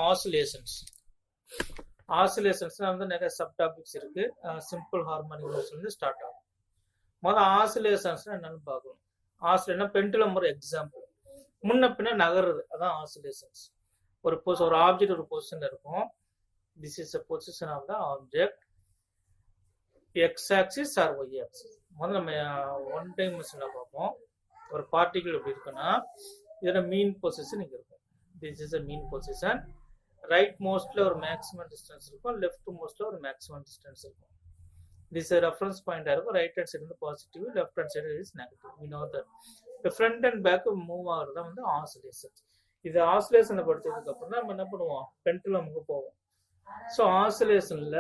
Oscillations. ஆசிலேஷன்ஸ்ல வந்து நிறைய sub topics இருக்கு. சிம்பிள் ஹார்மோனிக் மோஷன்ல ஸ்டார்ட் ஆகும். முதல்ல ஆசிலேஷன்ஸ்னா என்னன்னு பார்க்கணும். ஆசிலேஷனா பெண்டுலம் ஒரு எக்ஸாம்பிள். முன்ன பின்ன நகருது, அதான் ஆசிலேஷன்ஸ். ஒரு ஆப்ஜெக்ட் ஒரு பொசிஷன்ல இருக்கும். This is a position of the object. X axis or Y axis. முதல்ல நம்ம ஒன் டைமென்ஷன்ல பார்ப்போம். ஒரு பார்ட்டிகிள் எப்படி இருக்குன்னா இதோட மீன் பொசிஷன் இங்க இருக்கும். This is a mean position. Right மோஸ்ட்ல ஒரு மேக்ஸிமம் டிஸ்டன்ஸ் இருக்கும், லெஃப்ட் மோஸ்ட்ல ஒரு மேக்ஸிமம் டிஸ்டன்ஸ் இருக்கும். திஸ் ரெஃபரன்ஸ் பாயிண்டா இருக்கும். ரைட் ஹேண்ட் சைடு வந்து positive, left hand side is negative. We know that. இந்த ஃப்ரண்ட் அண்ட் பேக் மூவ் ஆகுறது தான் வந்து ஆசிலேஷன். இது ஆசிலேஷனை படிச்சதுக்கு அப்புறம் நம்ம என்ன பண்ணுவோம், பெண்டுலமுக்கு போவோம். ஸோ ஆசிலேஷன்ல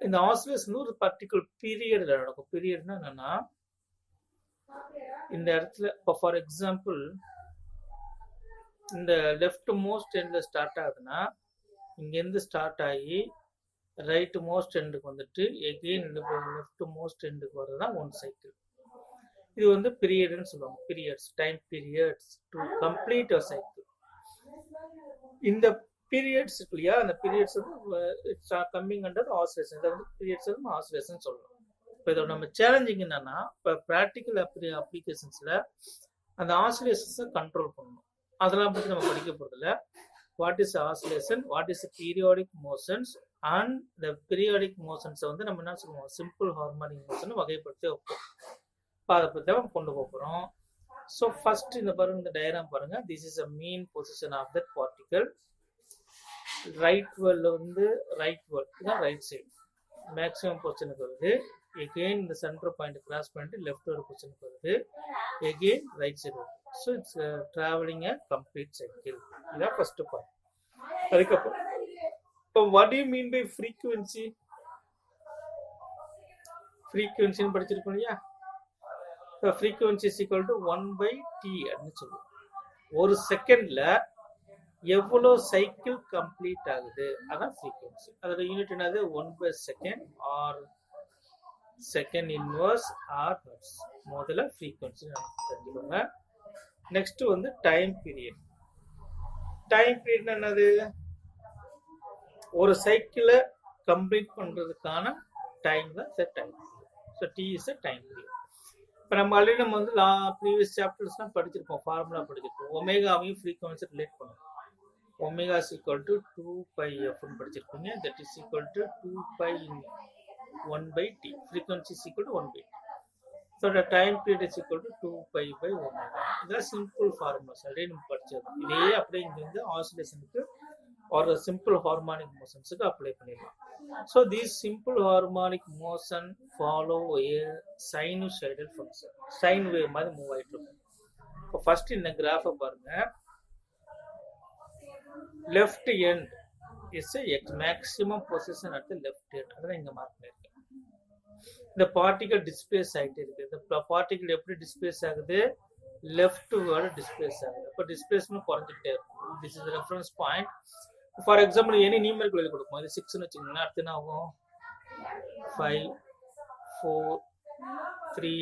இந்த ஆசிலேஷன் ஒரு பர்டிகுலர் பீரியட்ல நடக்கும். பீரியட்னா என்னன்னா இந்த இடத்துல இப்போ ஃபார் எக்ஸாம்பிள் இந்த லெஃப்ட் மோஸ்ட் எண்ட்ல ஸ்டார்ட் ஆகுதுன்னா இங்கேருந்து ஸ்டார்ட் ஆகி ரைட் மோஸ்ட் எண்டுக்கு வந்துட்டு எகெயின் லெஃப்ட் மோஸ்ட் எண்டுக்கு வர்றதுதான் ஒன் சைக்கிள். இது வந்து பீரியட்னு சொல்லுவாங்க. Periods, time periods to complete a cycle. இந்த பீரியட்ஸ் இருக்கு இல்லையா, அந்த பீரியட்ஸ் வந்து கம்மிங் அண்டர் ஆசிலேஷன். இதை வந்து பீரியட்ஸ் வந்து ஆசிலேஷன் சொல்லலாம். இப்போ இதோட நம்ம சேலஞ்சிங் என்னன்னா, இப்போ ப்ராக்டிக்கல் அப்ளிகேஷன்ஸ்ல அந்த ஆசிலேஷன்ஸை கண்ட்ரோல் பண்ணணும். அதெல்லாம் பற்றி நம்ம படிக்க போறதில்ல. What is oscillation, what is periodic motions and the periodic மோஷன்ஸை வந்து நம்ம என்ன சொல்லுவோம், சிம்பிள் ஹார்மோனிக் மோஷன் வகைப்படுத்தி வைப்போம். இப்போ அதை பற்றி நம்ம கொண்டு போகிறோம். ஸோ ஃபர்ஸ்ட் இந்த பாருங்க, இந்த டயக்ராம் பாருங்க. This is a mean position of that particle. Right வேர்ல்ல வந்து ரைட் வேர்ல் இதான் ரைட் சைடு மேக்ஸிமம் பொசிஷனுக்கு வருது. எகெயின் இந்த சென்டர் பாயிண்ட் கிராஸ் பண்ணிட்டு லெஃப்ட் வேர்ல்டு பொசிஷனுக்கு வருது. எகெயின் ரைட் சைடு வருது. So it's travelling a complete cycle. இதான் ஃபர்ஸ்ட் பாயிண்ட். அதுக்கப்புறம் இப்போ what you mean by frequency? ஃப்ரீக்வன்சின்னு படிச்சிருக்கோம் இல்லையா. இப்போ frequency is equal to 1/t அப்படின்னு சொல்லுவோம். ஒரு செகண்ட்ல எவ்வளோ சைக்கிள் கம்ப்ளீட் ஆகுது அதான் ஃப்ரீக்வன்சி. அதோட யூனிட் என்னது, 1/second or second inverse or hertz. முதல்ல ஃப்ரீக்வன்சி தெரிஞ்சுக்கோங்க. நெக்ஸ்ட் வந்து டைம் பீரியட். டைம் பீரியட் என்னது, ஒரு சைக்கிளை கம்ப்ளீட் பண்றதுக்கான டைம் தான் time. So T is a time period. இப்போ நம்ம ஆல்ரெடி நம்ம வந்து ப்ரீவியஸ் சாப்டர்ஸ்லாம் படிச்சிருப்போம், ஃபார்முலா படிச்சிருப்போம். ஒமேகாவையும் ஃப்ரீக்வன்சி ரிலேட் பண்ணுவோம். Omega is equal to 2πf படிச்சிருப்பீங்க. That is equal to 2π in 1/t. Frequency is equal to 1/t. So the time period is equal to 2π/ஒமேகா. இதெல்லாம் சிம்பிள் ஃபார்முலாஸ் ஆல்ரெடி நம்ம படிச்சது. இதே அப்படியே இங்க வந்து ஆசிலேஷனுக்கு ஒரு சிம்பிள் ஹார்மோனிக் மோஷன்ஸுக்கு அப்ளை பண்ணிடலாம். So these simple harmonic motion follow A sinusoidal function. Sine wave மாதிரி மூவ் ஆயிட்டு இருக்கும். இப்போ ஃபர்ஸ்ட் இந்த கிராஃபை பாருங்க. Left end is maximum position at the left end. அதான் இங்க மார்க் பண்ணிருக்கேன். இந்த பார்ட்டிகல் டிஸ்பிளேஸ் ஆகிட்டு இருக்கு. இந்த பார்ட்டிகல் எப்படி டிஸ்பிளேஸ் ஆகுது, லெஃப்ட் வேர்டு டிஸ்பிளேஸ் ஆகுது. அப்போ டிஸ்பிளேஸ்மெண்ட் குறைஞ்சிக்கிட்டே இருக்கும். This is reference point. For example any numerical value கொடுக்கும். இது 6ன்னு வச்சுக்கோங்களேன். அடுத்து என்ன ஆகும், 5 4 3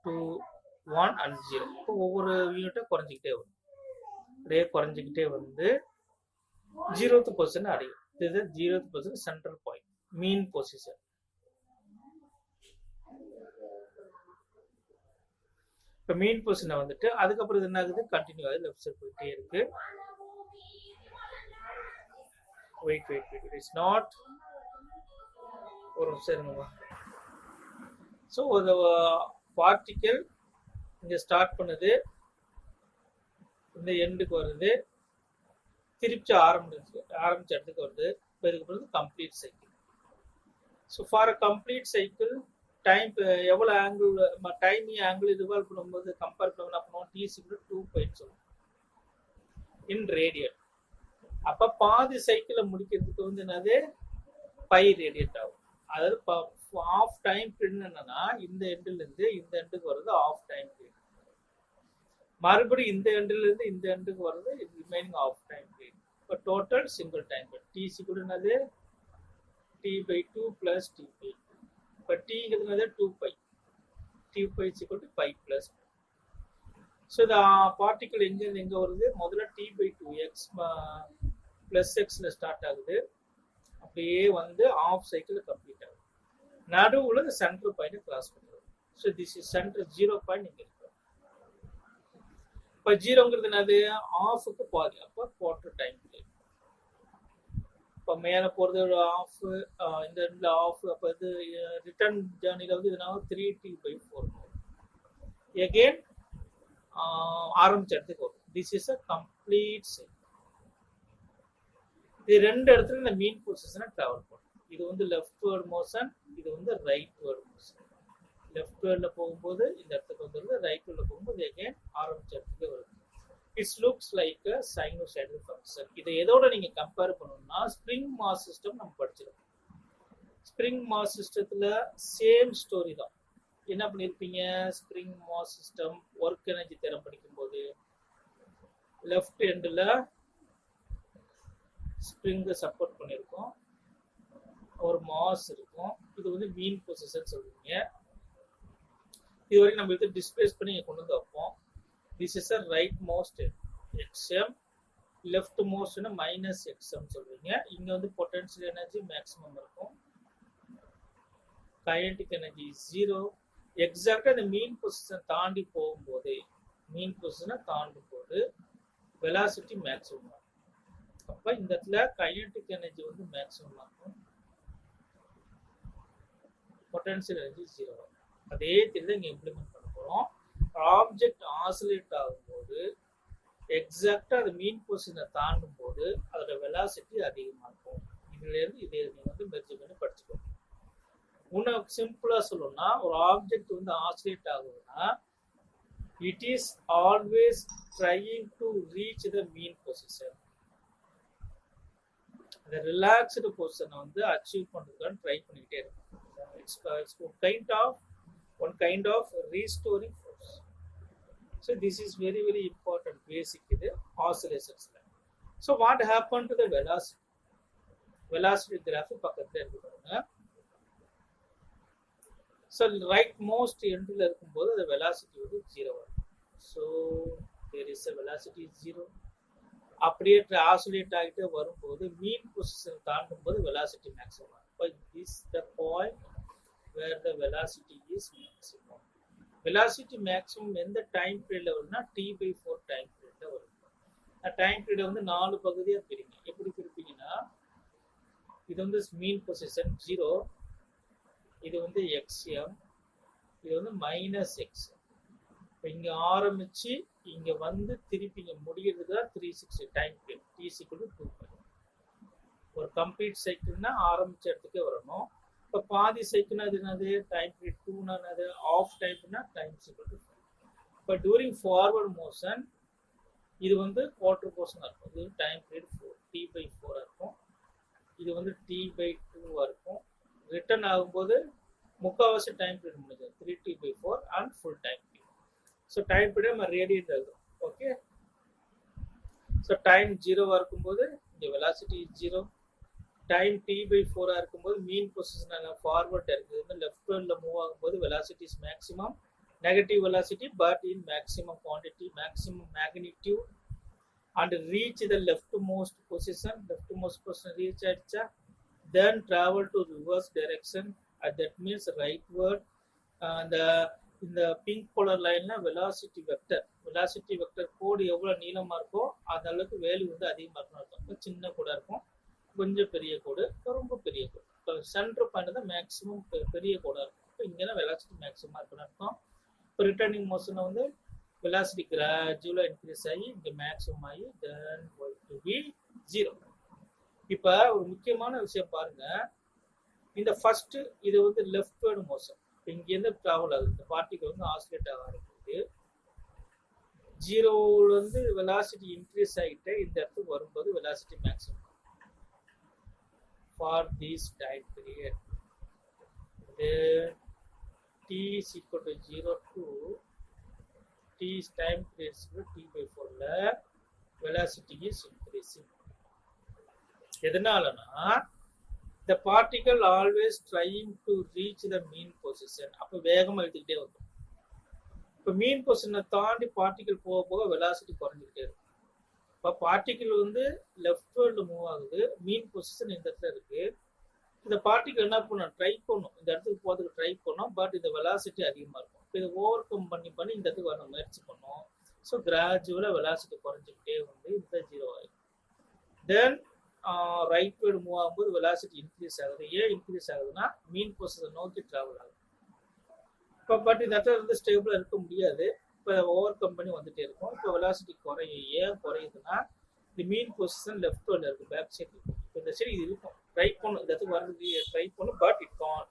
2 1 and 0. இப்போ ஒவ்வொரு யூனிட்டும் குறைஞ்சிக்கிட்டே வரும். அப்படியே குறைஞ்சிக்கிட்டே வந்து 0th பொசிஷன் அடையும். இது 0th பொசிஷன் சென்ட்ரல் பாயிண்ட், மீன் பொசிஷன். இப்போ மீன் பொசிஷனை வந்துட்டு அதுக்கப்புறம் இது என்ன ஆகுது, கண்டினியூ ஆகுது, லெஃப்ட் சைடு போயிட்டே இருக்கு. வெயிட் இட்ஸ் நாட் ஒரு சரிங்களா. ஸோ ஒரு பார்ட்டிகல் இங்க ஸ்டார்ட் பண்ணுது, இந்த எண்டுக்கு வருது, திருப்பி ஆரம்பிச்ச இடத்துக்கு வருது. இப்போ இதுக்கு பிறகு complete cycle. So for a complete cycle time எவ்வளோ ஆங்கிள் ஆங்கிள் ரிவால்வ் பண்ணும்போது கம்பேர் பண்ண என்ன பண்ணுவோம், t = 2π சொல்லுவோம் இன் ரேடியன். அப்போ பாதி சைக்கிளை முடிக்கிறதுக்கு வந்து என்னது, π ரேடியட் ஆகும். அதாவது ஆஃப் டைம் பீரியட் என்னன்னா இந்த எண்டுல இருந்து இந்த எண்டுக்கு வர்றது ஆஃப் டைம் பீரியட். மறுபடியும் இந்த எண்டுல இருந்து இந்த எண்டுக்கு வர்றது ரிமைனிங் ஆஃப் டைம் பீரியட். இப்போ total single time period. t = என்னது, t/2 + t/. இப்போ t-ங்கிறது 2π. 2π = π + ஸோ இந்த பார்ட்டிகல் எங்கேருந்து எங்கே வருது, முதல்ல t/2 x பிளஸ் எக்ஸ்ல ஸ்டார்ட் ஆகுது, அப்படியே வந்து ஆஃப் சைக்கிள் கம்ப்ளீட் ஆகுது. நடுவுல இந்த சென்டர் பாயிண்ட் கிராஸ் பண்ணுறது. So this is centre 0 point இங்க இருக்கு. இப்போ 0ங்கிறது என்னது? ஆஃபுக்கு பாதி, அப்போ குவார்டர் டைம் பீரியட். இப்போ மேலே போகிறது ஒரு ஆஃப், இந்த இடத்துல ஆஃப். அப்போ இது ரிட்டர்ன் ஜேர்னியில் வந்து இதனால 3t/4 எகெயின் ஆரம்பிச்ச இடத்துக்கு வரும். This is a complete cycle. இது ரெண்டு இடத்துல இந்த மீன் பொசிஷனை டிராவல் பண்ணும். இது வந்து லெஃப்ட்வர்ட் மோஷன், இது வந்து ரைட்வர்ட் மோஷன். லெஃப்ட்வர்ட்ல போகும்போது இந்த இடத்துக்கு வந்துருது, ரைட்வர்ட்ல போகும்போது எகைன் ஆரம்பிச்ச இடத்துக்கு வருது. It's looks like a sinusoidal function. இதை எதோட நீங்க கம்பேர் பண்ணணும்னா ஸ்ப்ரிங் மாஸ் சிஸ்டம் நம்ம படிச்சிருக்கோம். ஸ்ப்ரிங் மாஸ் சிஸ்டத்துல சேம் ஸ்டோரி தான். என்ன பண்ணிருப்பீங்க? Spring mass system work energy theorem படிக்கும்போது லெஃப்ட் எண்ட்ல ஸ்ப்ரிங்க சப்போர்ட் பண்ணிருக்கோம், ஒரு மாஸ் இருக்கும். இது வந்து மீன் பொசிஷன் சொல்லுவீங்க. இது வரைக்கும் நம்ம இது டிஸ்பிளேஸ் பண்ணி கொண்டு வந்து வைப்போம். This is a right most X M, left most minus X M சொல்லுவீங்க. இங்க வந்து பொட்டன்ஷியல் எனர்ஜி மேக்ஸிமம் இருக்கும், கைனடிக் எனர்ஜி 0. எக்ஸாக்டா இந்த மீன் பொசிஷன் தாண்டி போகும்போது, மீன் பொசிஷனை தாண்டும் போது வெலாசிட்டி மேக்ஸிமம் ஆகும். அப்ப இந்த இடத்துல கைனடிக் எனர்ஜி வந்து மேக்ஸிமம் ஆகும், பொட்டன்ஷியல் எனர்ஜி 0 ஆகும். அதே தெரியுது இங்க இம்ப்ளிமெண்ட் பண்ண போறோம். ஆப்ஜெக்ட் ஆசிலேட் ஆகும்போது எக்ஸாக்டா அது மீன் பொசிஷனை தாண்டும் போது அதோட வெலாசிட்டி அதிகமாகும். இதுல இருந்து இதை நீங்க வந்து மெர்ஜ் பண்ணி படிச்சுக்கோங்க. இன்னும் சிம்பிளா சொல்லணும்னா, ஒரு ஆப்ஜெக்ட் வந்து ஆசிலேட் ஆகுதுன்னா it is always trying to reach the mean position. அந்த ரிலாக்ஸ்டு பொசிஷனை வந்து அச்சீவ் பண்றதுக்கான ட்ரை பண்ணிக்கிட்டே இருக்கும். It's one kind of restoring force. So this is very very important basic in the oscillations. So what happened to the velocity? Velocity graph பக்கத்துல இருக்கு பாருங்க. So right most endல இருக்கும்போது the velocity வந்து 0 வரும். So there is a velocity 0. அப்படியே oscillate ஆகிட்டே வரும்போது மீன் position தாண்டும் போது velocity maximum. But this the point where the velocity is maximum. Velocity maximum எந்த டைம் பீரியட்ல வரும்னா t/4 டைம் பீரியட்ல வரும். டைம் பீரியட் வந்து 4 பகுதியா பிரிங்க. எப்படி பிரிப்பீங்கன்னா, இது வந்து மீன் பொசிஷன் 0, இது வந்து xm, இது வந்து மைனஸ் எக்ஸ். இங்க ஆரம்பிச்சு இங்க வந்து திருப்பி இங்க முடிகிறது தான் 360 டைம் பீரியட். t=2π. ஒரு கம்ப்ளீட் சைக்கிள்னா ஆரம்பிச்ச இடத்துக்கே வரணும். இப்போ பாதி சைக்கிள்னா அது என்னது? டைம் பீரியட் 2னா என்னது? ஆஃப் டைம்னா டைம் ஈக்குவல் டு 5. இப்போ டூரிங் ஃபார்வர்ட் மோஷன் இது வந்து குவார்டர் போர்ஷனா இருக்கும். இது டைம் பீரியட் 4 t/4 இருக்கும். இது வந்து t/2 இருக்கும். ரிட்டர்ன் ஆகும்போது முக்கால்வாசி டைம் பீரியட் முடிஞ்சது 3t/4 and full time period. So time period நம்ம ரேடியன்ல இருக்கும். ஓகே, ஸோ டைம் 0வா இருக்கும்போது இங்கே வெலாசிட்டி 0. டைம் t/4 இருக்கும்போது மீன் பொசிஷன் ஃபார்வர்ட் இருக்குது, லெஃப்ட் ஹேண்ட்ல மூவ் ஆகும்போது velocity is maximum, negative velocity but in maximum quantity, maximum magnitude and reach the left most position. Left most position reach ஆயிடுச்சா, then travel to reverse direction, that means rightward. இந்த pink colour லைன்ல velocity vector கோடு எவ்வளவு நீளமா இருக்கோ அந்த அளவுக்கு value வந்து அதிகமா இருக்கும் அர்த்தம். சின்ன கோடா இருக்கும், கொஞ்சம் பெரிய கோடு, ரொம்ப பெரிய கோடு. இப்போ சென்டர் பாயிண்ட் தான் மேக்ஸிமம் பெரிய கோடா இருக்கும். இப்போ இங்கெல்லாம் வெலாசிட்டி மேக்ஸிமம் இருக்குன்னு அர்த்தம். இப்போ ரிட்டர்னிங் மோஷன் வந்து வெலாசிட்டி கிராஜுவலா இன்க்ரீஸ் ஆகி இங்க மேக்ஸிமம் ஆகி தென் கோயிங் டு பி 0. இப்போ ஒரு முக்கியமான விஷயம் பாருங்க, இந்த ஃபர்ஸ்ட் இது வந்து லெஃப்ட்வர்ட் மோஷன். இங்கேருந்து டிராவல் ஆகுது, இந்த பார்ட்டிகல் வந்து ஆசிலேட் ஆக ஆரம்பிக்குது. 0ல இருந்து வெலாசிட்டி இன்க்ரீஸ் ஆகிட்டு இந்த இடத்துக்கு வரும்போது velocity maximum for this time period. T is equal to 0 to t time period t/4 ல velocity is increasing. எதனாலனா the particle always trying to reach the mean position. அப்ப வேகமா எழுதிக்கிட்டே வரும். இப்ப மீன் பொசிஷனை தாண்டி பார்ட்டிகல் போக போக வெலாசிட்டி குறைஞ்சிக்கிட்டே இருக்கும். இப்போ பார்ட்டிகிள் வந்து லெஃப்ட்வேர்டு மூவ் ஆகுது, மீன் பொசிஷன் இந்த இடத்துல இருக்கு. இந்த பார்ட்டிகிள் என்ன பண்ணும், ட்ரை பண்ணும், இந்த இடத்துக்கு போகிறதுக்கு ட்ரை பண்ணும், பட் இந்த வெலாசிட்டி அதிகமாக இருக்கும். இப்போ இதை ஓவர் கம் பண்ணி இந்த இடத்துக்கு வர முயற்சி பண்ணும். ஸோ கிராஜுவலாக வெலாசிட்டி குறைஞ்சிக்கிட்டே வந்து இந்த 0 ஆகிடும். தென் ரைட் வேர்டு மூவ் ஆகும்போது வெலாசிட்டி இன்க்ரீஸ் ஆகுது. ஏன் இன்க்ரீஸ் ஆகுதுன்னா மீன் பொசிஷன் நோக்கி ட்ராவல் ஆகுது. இப்போ பட் இந்த இடத்துல வந்து ஸ்டேபிளாக இருக்க முடியாது. இப்போ ஓவர் கம் பண்ணி வந்துட்டே இருக்கும். இப்போ வெலாசிட்டி குறையும். ஏன் குறையுதுன்னா இந்த மீன் பொசிஷன் லெஃப்ட் வேர்டில் இருக்குது, பேக் சைடு இருக்கும். இப்போ இந்த சைடு இது இருக்கும், ட்ரை பண்ணும், இந்த இடத்துக்கு வர்றதுக்கு ட்ரை பண்ணும், but it can't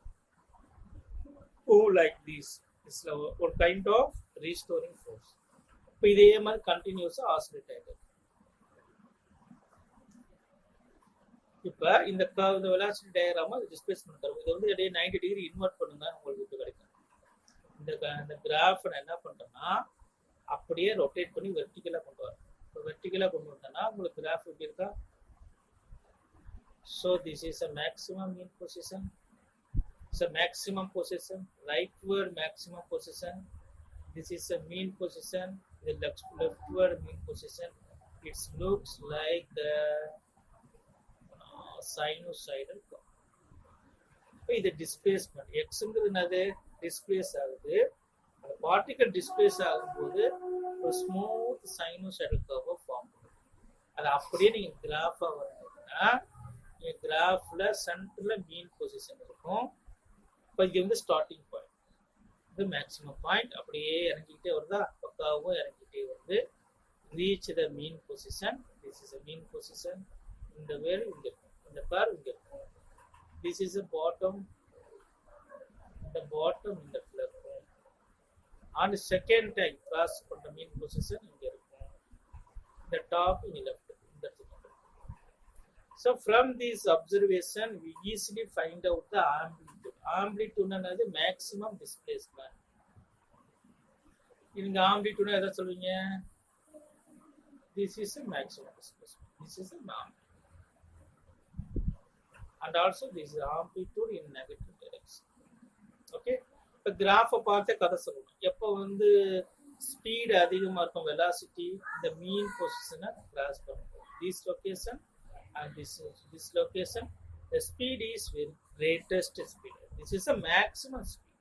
move like this. It's ஒரு கைண்ட் ஆஃப் ரீஸ்டோரிங் ஃபோர்ஸ். இப்போ இதே மாதிரி கண்டினியூஸாக ஆசிலேட் ஆகிடுது. இப்போ இந்த வெலாசிட்டி டயக்ராம டிஸ்பிளேஸ்மென்ட் கர்வ் இதை வந்து அப்படியே 90 டிகிரி இன்வெர்ட் பண்ணுங்க, உங்களுக்கு இது கிடைக்கும். இந்த கிராஃப் நான் என்ன பண்றேன்னா அப்படியே ரொட்டேட் பண்ணி வெர்டிகலா கொண்டு வரேன். இப்போ வெர்டிகலா கொண்டு வந்தேன்னா உங்களுக்கு கிராஃப் எப்படி இருக்கா? So this is a maximum mean position. It's a maximum position, rightward maximum position. This is a mean position, the leftward mean position. It looks like the sinusoidal curve. இது டிஸ்பிளேஸ்மெண்ட். எக்ஸ்ங்கிறது என்னது? Displays ஆகுது. அந்த particle displays ஆகும்போது ஒரு smooth சைனோசாய்டல் curve form பண்ணும். அது அப்படியே நீங்க கிராஃபா வரீங்கன்னா நீங்க கிராஃப்ல சென்டர்ல மீன் பொசிஷன் இருக்கும். இப்போ இது வந்து ஸ்டார்டிங் பாயிண்ட், இது மேக்ஸிமம் பாயிண்ட். அப்படியே இறங்கிக்கிட்டே வருதா, பக்காவும் இறங்கிக்கிட்டே வருது. Reach the mean position. This is a mean position. இந்த வேர் இங்க இருக்கும், இந்த கார் இங்க இருக்கும். திஸ் இஸ் அ பாட்டம், இந்த பாட்டம் இந்த இடத்துல இருக்கும். அண்ட் செகண்ட் டைம் கிராஸ் பண்ற மீன் பொசிஷன் இங்க இருக்கும். இந்த டாப் இங்க லெஃப்ட் இந்த இடத்துல. So from this observation we easily find out the amplitude. Amplitude என்னது? maximum displacement. இங்க amplitude எதை சொல்வீங்க? This is a maximum displacement. This is a amplitude. And also this is amplitude in negative direction. Okay? இப்போ கிராஃபை பார்த்து கதை சொல்லணும். எப்போ வந்து ஸ்பீட் அதிகமாக இருக்கும், வெலாசிட்டி இந்த மீன் பொசிஷனை கிராஸ் பண்ணும். This location and this location, the speed is very greatest speed. This is a maximum speed.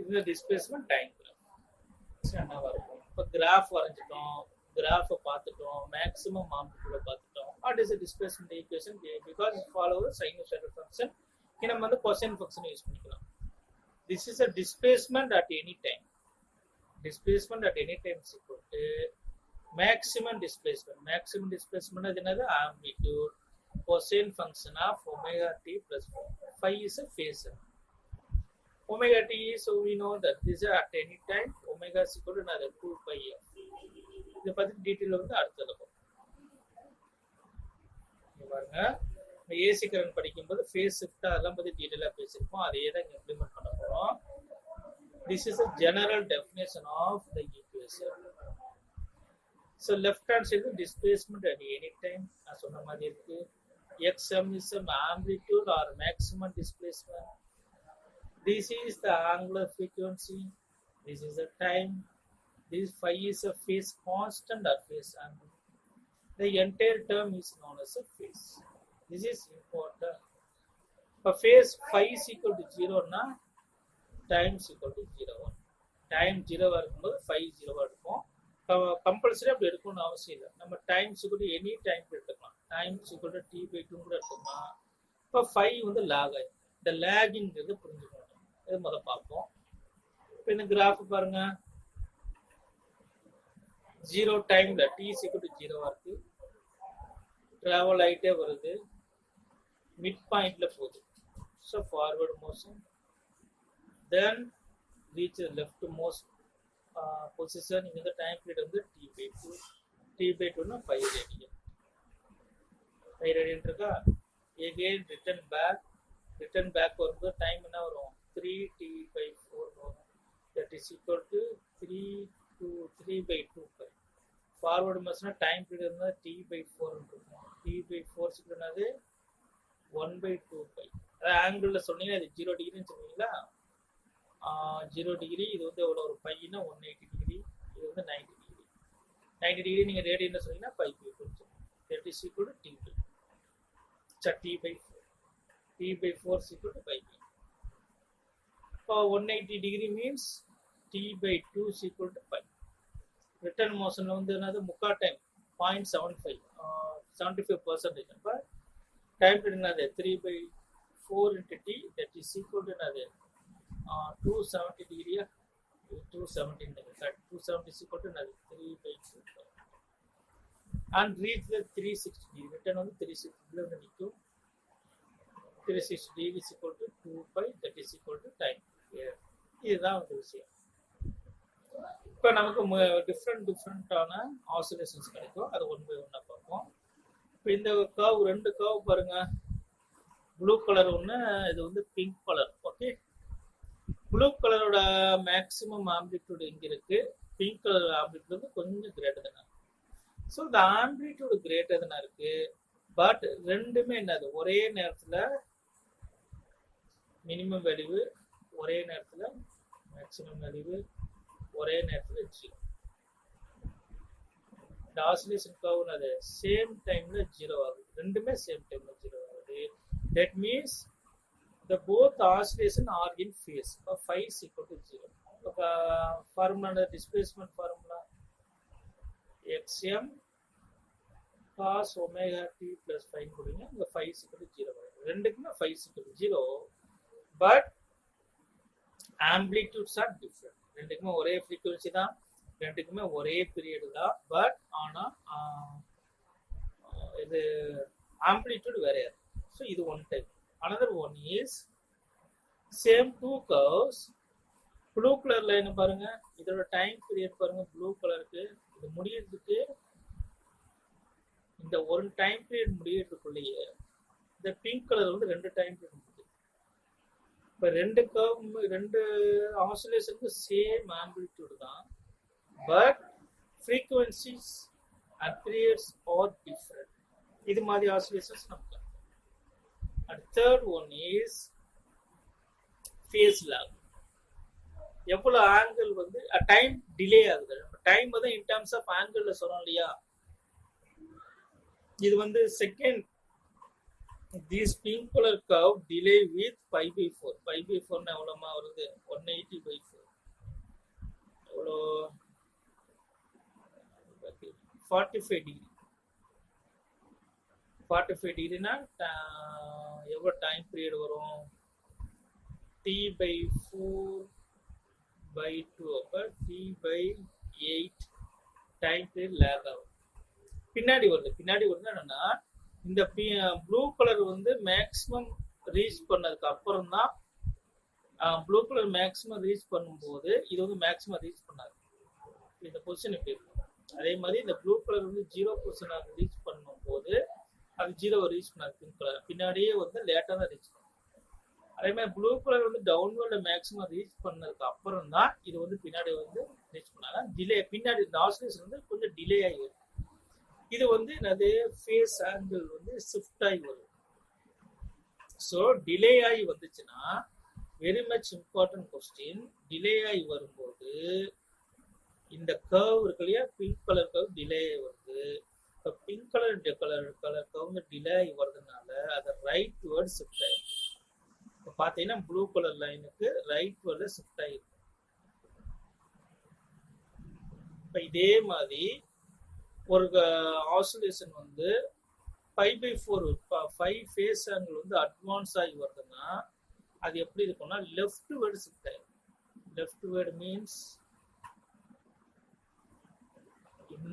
இது displacement time graph. என்னவா இருக்கும்? இப்போ கிராஃப் வரைஞ்சிட்டோம், கிராஃபை பார்த்துட்டோம், மேக்ஸிமம் ஆம்பிளிட்யூட பார்த்துட்டோம். What is a displacement equation? Because it follows the sinusoidal function. நம்ம வந்து cosine function use பண்ணிக்கலாம். This is a displacement at any time. Displacement at any time is equal to maximum displacement. Maximum displacement is another amplitude cosine function of omega t plus phi. Phi is a phasor. Omega t is, so we know that this is at any time. Omega is equal to another 2 pi f. இதை பற்றி detail வந்து அடுத்தது பாருங்க. AC current படிக்கும்போது face shift அதெல்லாம் பற்றி டீட்டெயிலாக பேசியிருப்போம். அதே தான் இங்கே இம்ப்ளிமெண்ட் பண்ண போகிறோம். This is a general definition of the equation. So left hand side is displacement at any time. நான் சொன்ன மாதிரி இருக்கு. xm is an amplitude or maximum displacement. This is the angular frequency. This is the time. This phi is a phase constant or phase angle. The entire term is known as a phase. This is important. For phase phi is equal to 0 na time is equal to 0. Time 0 இருக்கும்போது phi 0 இருக்கும். Compulsory அப்படி எடுக்கணும்னு அவசியம் இல்லை. நம்ம time equal to any time எடுத்துக்கலாம். Time equal to t/2 கூட எடுத்துக்கலாம். இப்போ phi வந்து லாக் ஆகும். இந்த லாகிங்கிறது புரிஞ்சுக்கணும். இது முதல்ல பார்ப்போம். இப்போ இந்த கிராஃப் பாருங்க. 0 டைம்ல t ஈக்குவல் டு 0 இருக்கு. டிராவல் ஆகிட்டே வருது. மிட் பாயிண்ட்ல போகுது. So forward motion. Then reach the leftmost position. In the time period வந்து t/2. t/2 னா 5 radian. 5 radian இருக்கா? Again return back வரும்போது டைம் என்ன வரும்? 3t/4 வரும். That is equal to 3/2 forward motion time period இருந்தா t/4 இருக்கும். t/4 என்னது 1/2 ஆங்கிள் சொன்னீங்கன்னா இது 0 டிகிரின்னு சொல்லுவீங்களா? 0 டிகிரி. இது வந்து எவ்வளோ ஒரு பையனா 180 டிகிரி. இது வந்து 90 டிகிரி. 90 டிகிரி நீங்கள் ரேடியன் சொன்னீங்கன்னா by by 4. That is equal to T by. T by 4. T by 4 is equal to pi by. 180 degree means T by 2 is equal to pi. Return motion வந்து என்னது முக்கா time 0.75 75%. அப்போ time என்னது 3 by 4 into T, that is equal to என்னது 270 degree. 270 270 is equal to என்னது 3 by 2 and reach the 360 degree. Return வந்து 360 வந்து நிற்கும். 360 degree is equal to 2 pi, that is equal to time. இதுதான் வந்து விஷயம். இப்போ நமக்கு டிஃப்ரெண்டான ஆசிலேஷன்ஸ் கிடைக்கும். அது ஒன் பை ஒன்னா பார்ப்போம். இப்போ இந்த கர்வ் 2 கர்வ் பாருங்க. ப்ளூ கலர் ஒன்று, இது வந்து பிங்க் கலர். ஓகே, ப்ளூ கலரோட மேக்ஸிமம் ஆம்பிளிட்யூட் இங்கே இருக்கு. பிங்க் கலர் ஆம்பிளிட்யூட் வந்து கொஞ்சம் கிரேட்டர் தானே. ஸோ இந்த ஆம்பிளிட்யூட் கிரேட்டர் தானே இருக்கு. பட் ரெண்டுமே என்னது ஒரே நேரத்தில் மினிமம் வேல்யூ, ஒரே நேரத்தில் மேக்ஸிமம் வேல்யூ, ஒரே நேரத்தில் 0. இந்த ஆசிலேஷன் கர்வ் அது சேம் டைம்ல 0 ஆகுது. ரெண்டுமே சேம் டைம்ல 0 ஆகுது. That means the both oscillation are in phase. Phi is equal to 0. Formula, displacement formula, xm cos omega t plus phi கொடுங்க. இந்த phi is equal to 0. ரெண்டுக்குமே phi is equal to 0. But amplitudes are different. ரெண்டுக்குமே ஒரே frequency தான், ரெண்டுக்குமே ஒரே period தான். But ஆனா இது amplitude வேறையா இருக்கு. ஸோ இது one type. Another one is same two curves. Blue colour line பாருங்க. இதோட டைம் பீரியட் பாருங்க. ப்ளூ கலருக்கு இது முடியறதுக்கு, இந்த ஒரு டைம் பீரியட் முடியறதுக்குள்ளேயே இந்த பிங்க் கலர் வந்து 2 டைம் பீரியட் முடியுது. இப்போ ரெண்டு ஆசிலேஷனுக்கு சேம் ஆம்பிளிட்யூட் தான், but frequencies and periods are different. இது மாதிரி ஆசிலேஷன்ஸ் நமக்கு. And third one is phase lag. எவ்வளவு ஆங்கிள் வந்து டைம் டிலே ஆகுது. டைம் வந்து இன் டர்ம்ஸ் ஆஃப் ஆங்கிள் சொல்றோம் இல்லையா. இது வந்து second this pink color curve delay with pi by 4. Pi by 4 னா எவ்வளவுமா வருது? 180 by 4. எவ்வளோ? 45 டிகிரி. 45 டிகிரினா எவ்வளோ டைம் பீரியட் வரும்? T by 4 by 2. அப்போ T by 8 time period lag ஆகும். பின்னாடி வருது என்னன்னா, இந்த ப்ளூ கலர் வந்து மேக்ஸிமம் ரீச் பண்ணதுக்கு அப்புறம் தான், ப்ளூ கலர் மேக்ஸிமம் ரீச் பண்ணும்போது இது வந்து மேக்ஸிமம் ரீச் பண்ணாது. இந்த பொசிஷன் இப்படி இருக்கும். அதே மாதிரி இந்த ப்ளூ கலர் வந்து 0 பொசிஷன் ரீச் பண்ணும்போது அது 0 ரீச் பண்ணாது. பிங்க் கலர் பின்னாடியே வந்து லேட்டாக தான் ரீச் பண்ணும். அதே மாதிரி ப்ளூ கலர் வந்து டவுன்வர்ட்ல மேக்ஸிமம் ரீச் பண்ணதுக்கு அப்புறம் தான் இது வந்து பின்னாடி வந்து ரீச் பண்ணாங்க. டிலே பின்னாடி இந்த ஆசிலேஷன் வந்து கொஞ்சம் டிலே ஆகிடும். இது வந்து என்னது ஃபேஸ் ஆங்கிள் வந்து ஷிஃப்ட் ஆகி வரும். ஸோ டிலே ஆகி வந்துச்சுன்னா very much important question. Delay ஆகி வரும்போது இந்த கர்வ் இருக்கு இல்லையா, பிங்க் கலர் கர்வ் டிலே வருது. இப்போ பிங்க் கலர் கர்வ் டிலே ஆகி வருதுனால அதை ரைட் வேர்டு ஷிஃப்ட் ஆகிடும். இப்போ பார்த்தீங்கன்னா ப்ளூ கலர் லைனுக்கு ரைட் வேர்டு ஷிஃப்ட் ஆகிடும். இப்போ இதே மாதிரி ஒரு ஆசிலேஷன் வந்து பை பை 4 5 ஃபேஸ் ஆங்கிள் வந்து அட்வான்ஸ் ஆகி வருதுன்னா அது எப்படி இருக்கும்னா லெஃப்ட் வேர்டு ஷிஃப்ட் ஆகும். லெஃப்ட் வேர்டு மீன்ஸ்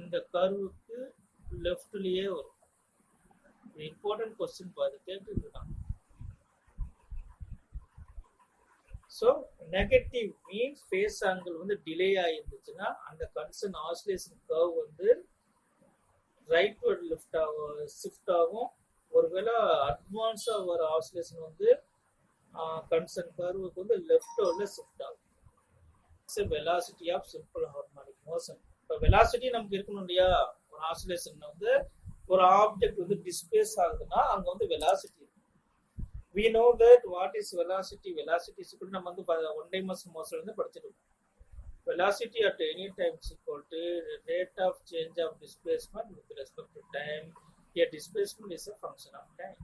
இந்த கர்வுக்கு லெஃப்ட்லயே வரும். இம்பார்ட்டன்ட் கொஸ்டின் பார்த்து கேட்டுருக்காங்க. So negative means phase angle வந்து டிலே ஆகிருந்துச்சுன்னா அந்த கன்சர்ன் ஆசிலேஷன் கர்வ் வந்து ரைட் வேர்டு ஷிஃப்ட் ஆகும். ஒருவேளை அட்வான்ஸா வர ஆசிலேஷன் வந்து கன்சர்ன் கர்வுக்கு வந்து லெஃப்ட் வேர்ட்ல ஷிஃப்ட் ஆகும். Velocity of simple harmonic motion. இப்போ வெலாசிட்டி நமக்கு இருக்கணும் இல்லையா. ஒரு ஆசிலேஷன் வந்து ஒரு ஆப்ஜெக்ட் வந்து டிஸ்பிளேஸ் ஆகுதுன்னா அங்க வந்து வெலாசிட்டி இருக்கும். we know that what is velocity. Velocity is equal to நம்ம வந்து one dimensional motion வந்து படிச்சிருக்கோம். Velocity at any time is equal to rate of change of displacement with respect to time. Here displacement is a function of time.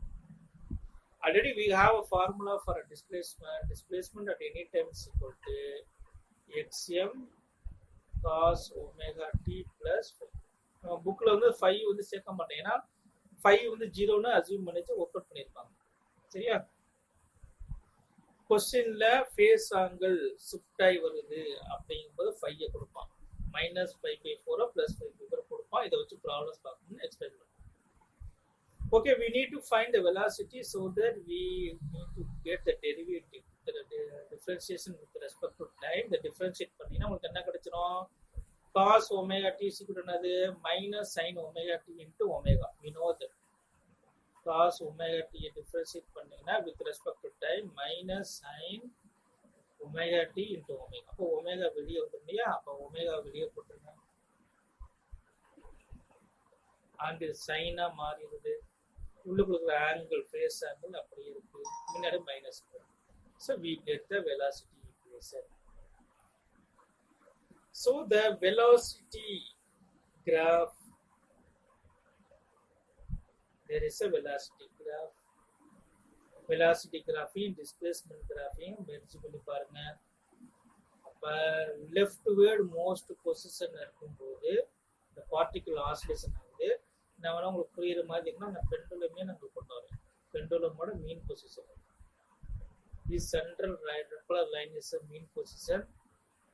Already we have a formula for a displacement. Displacement at any time is equal to xm cos omega t plus புக்ல வந்து 5 வந்து சேர்க்க மாட்டேன், ஏன்னா 5 வந்து 0ன்னு assume பண்ணிட்டு work out பண்ணியிருப்பாங்க. சரியா? கொஸ்டின்ல ஃபேஸ் ஆங்கிள் ஷிஃப்ட் ஆகி வருது அப்படிங்கும்போது 5 கொடுப்பான், -5/4 +5/4 கொடுப்பான். இதை வச்சு ப்ராப்ளம்ஸ் பார்க்கணும்னு எக்ஸ்பிளைன் பண்ணுவோம். Okay, we need to find the velocity so that we need to get the derivative, the differentiation with respect to time. The differentiate பண்ணீங்கன்னா உங்களுக்கு என்ன கிடைச்சிரும்? cos omega t is equal to என்னது? -sin omega t into omega. We know that cos omega t differentiate பண்ணீங்கன்னா with respect to time -sin omega t into omega. அப்போ omega வெளியே வந்துரும் இல்லையா? அப்போ omega வெளியே போட்டுருங்க, ஆங்கிள் சைனா மாறிடுது, உள்ளுக்குள்ள ஆங்கிள் ஃபேஸ் ஆங்கிள் அப்படியே இருக்கு, முன்னாடி minus. So we get the velocity equation. So the velocity graph, there is a velocity graph. Velocity graphing displacement graphing merge பண்ணி பாருங்க. அப்ப leftward most position இருக்கும்போது இந்த பார்ட்டிகிள் ஆசிலேஷன் ஆகுது. நான் வேணா உங்களுக்கு புரியுற மாதிரி இருக்குன்னா நான் பெண்டுலமே நான் கொண்டு வரேன். பெண்டுலமோட mean position, the central regular line is mean position.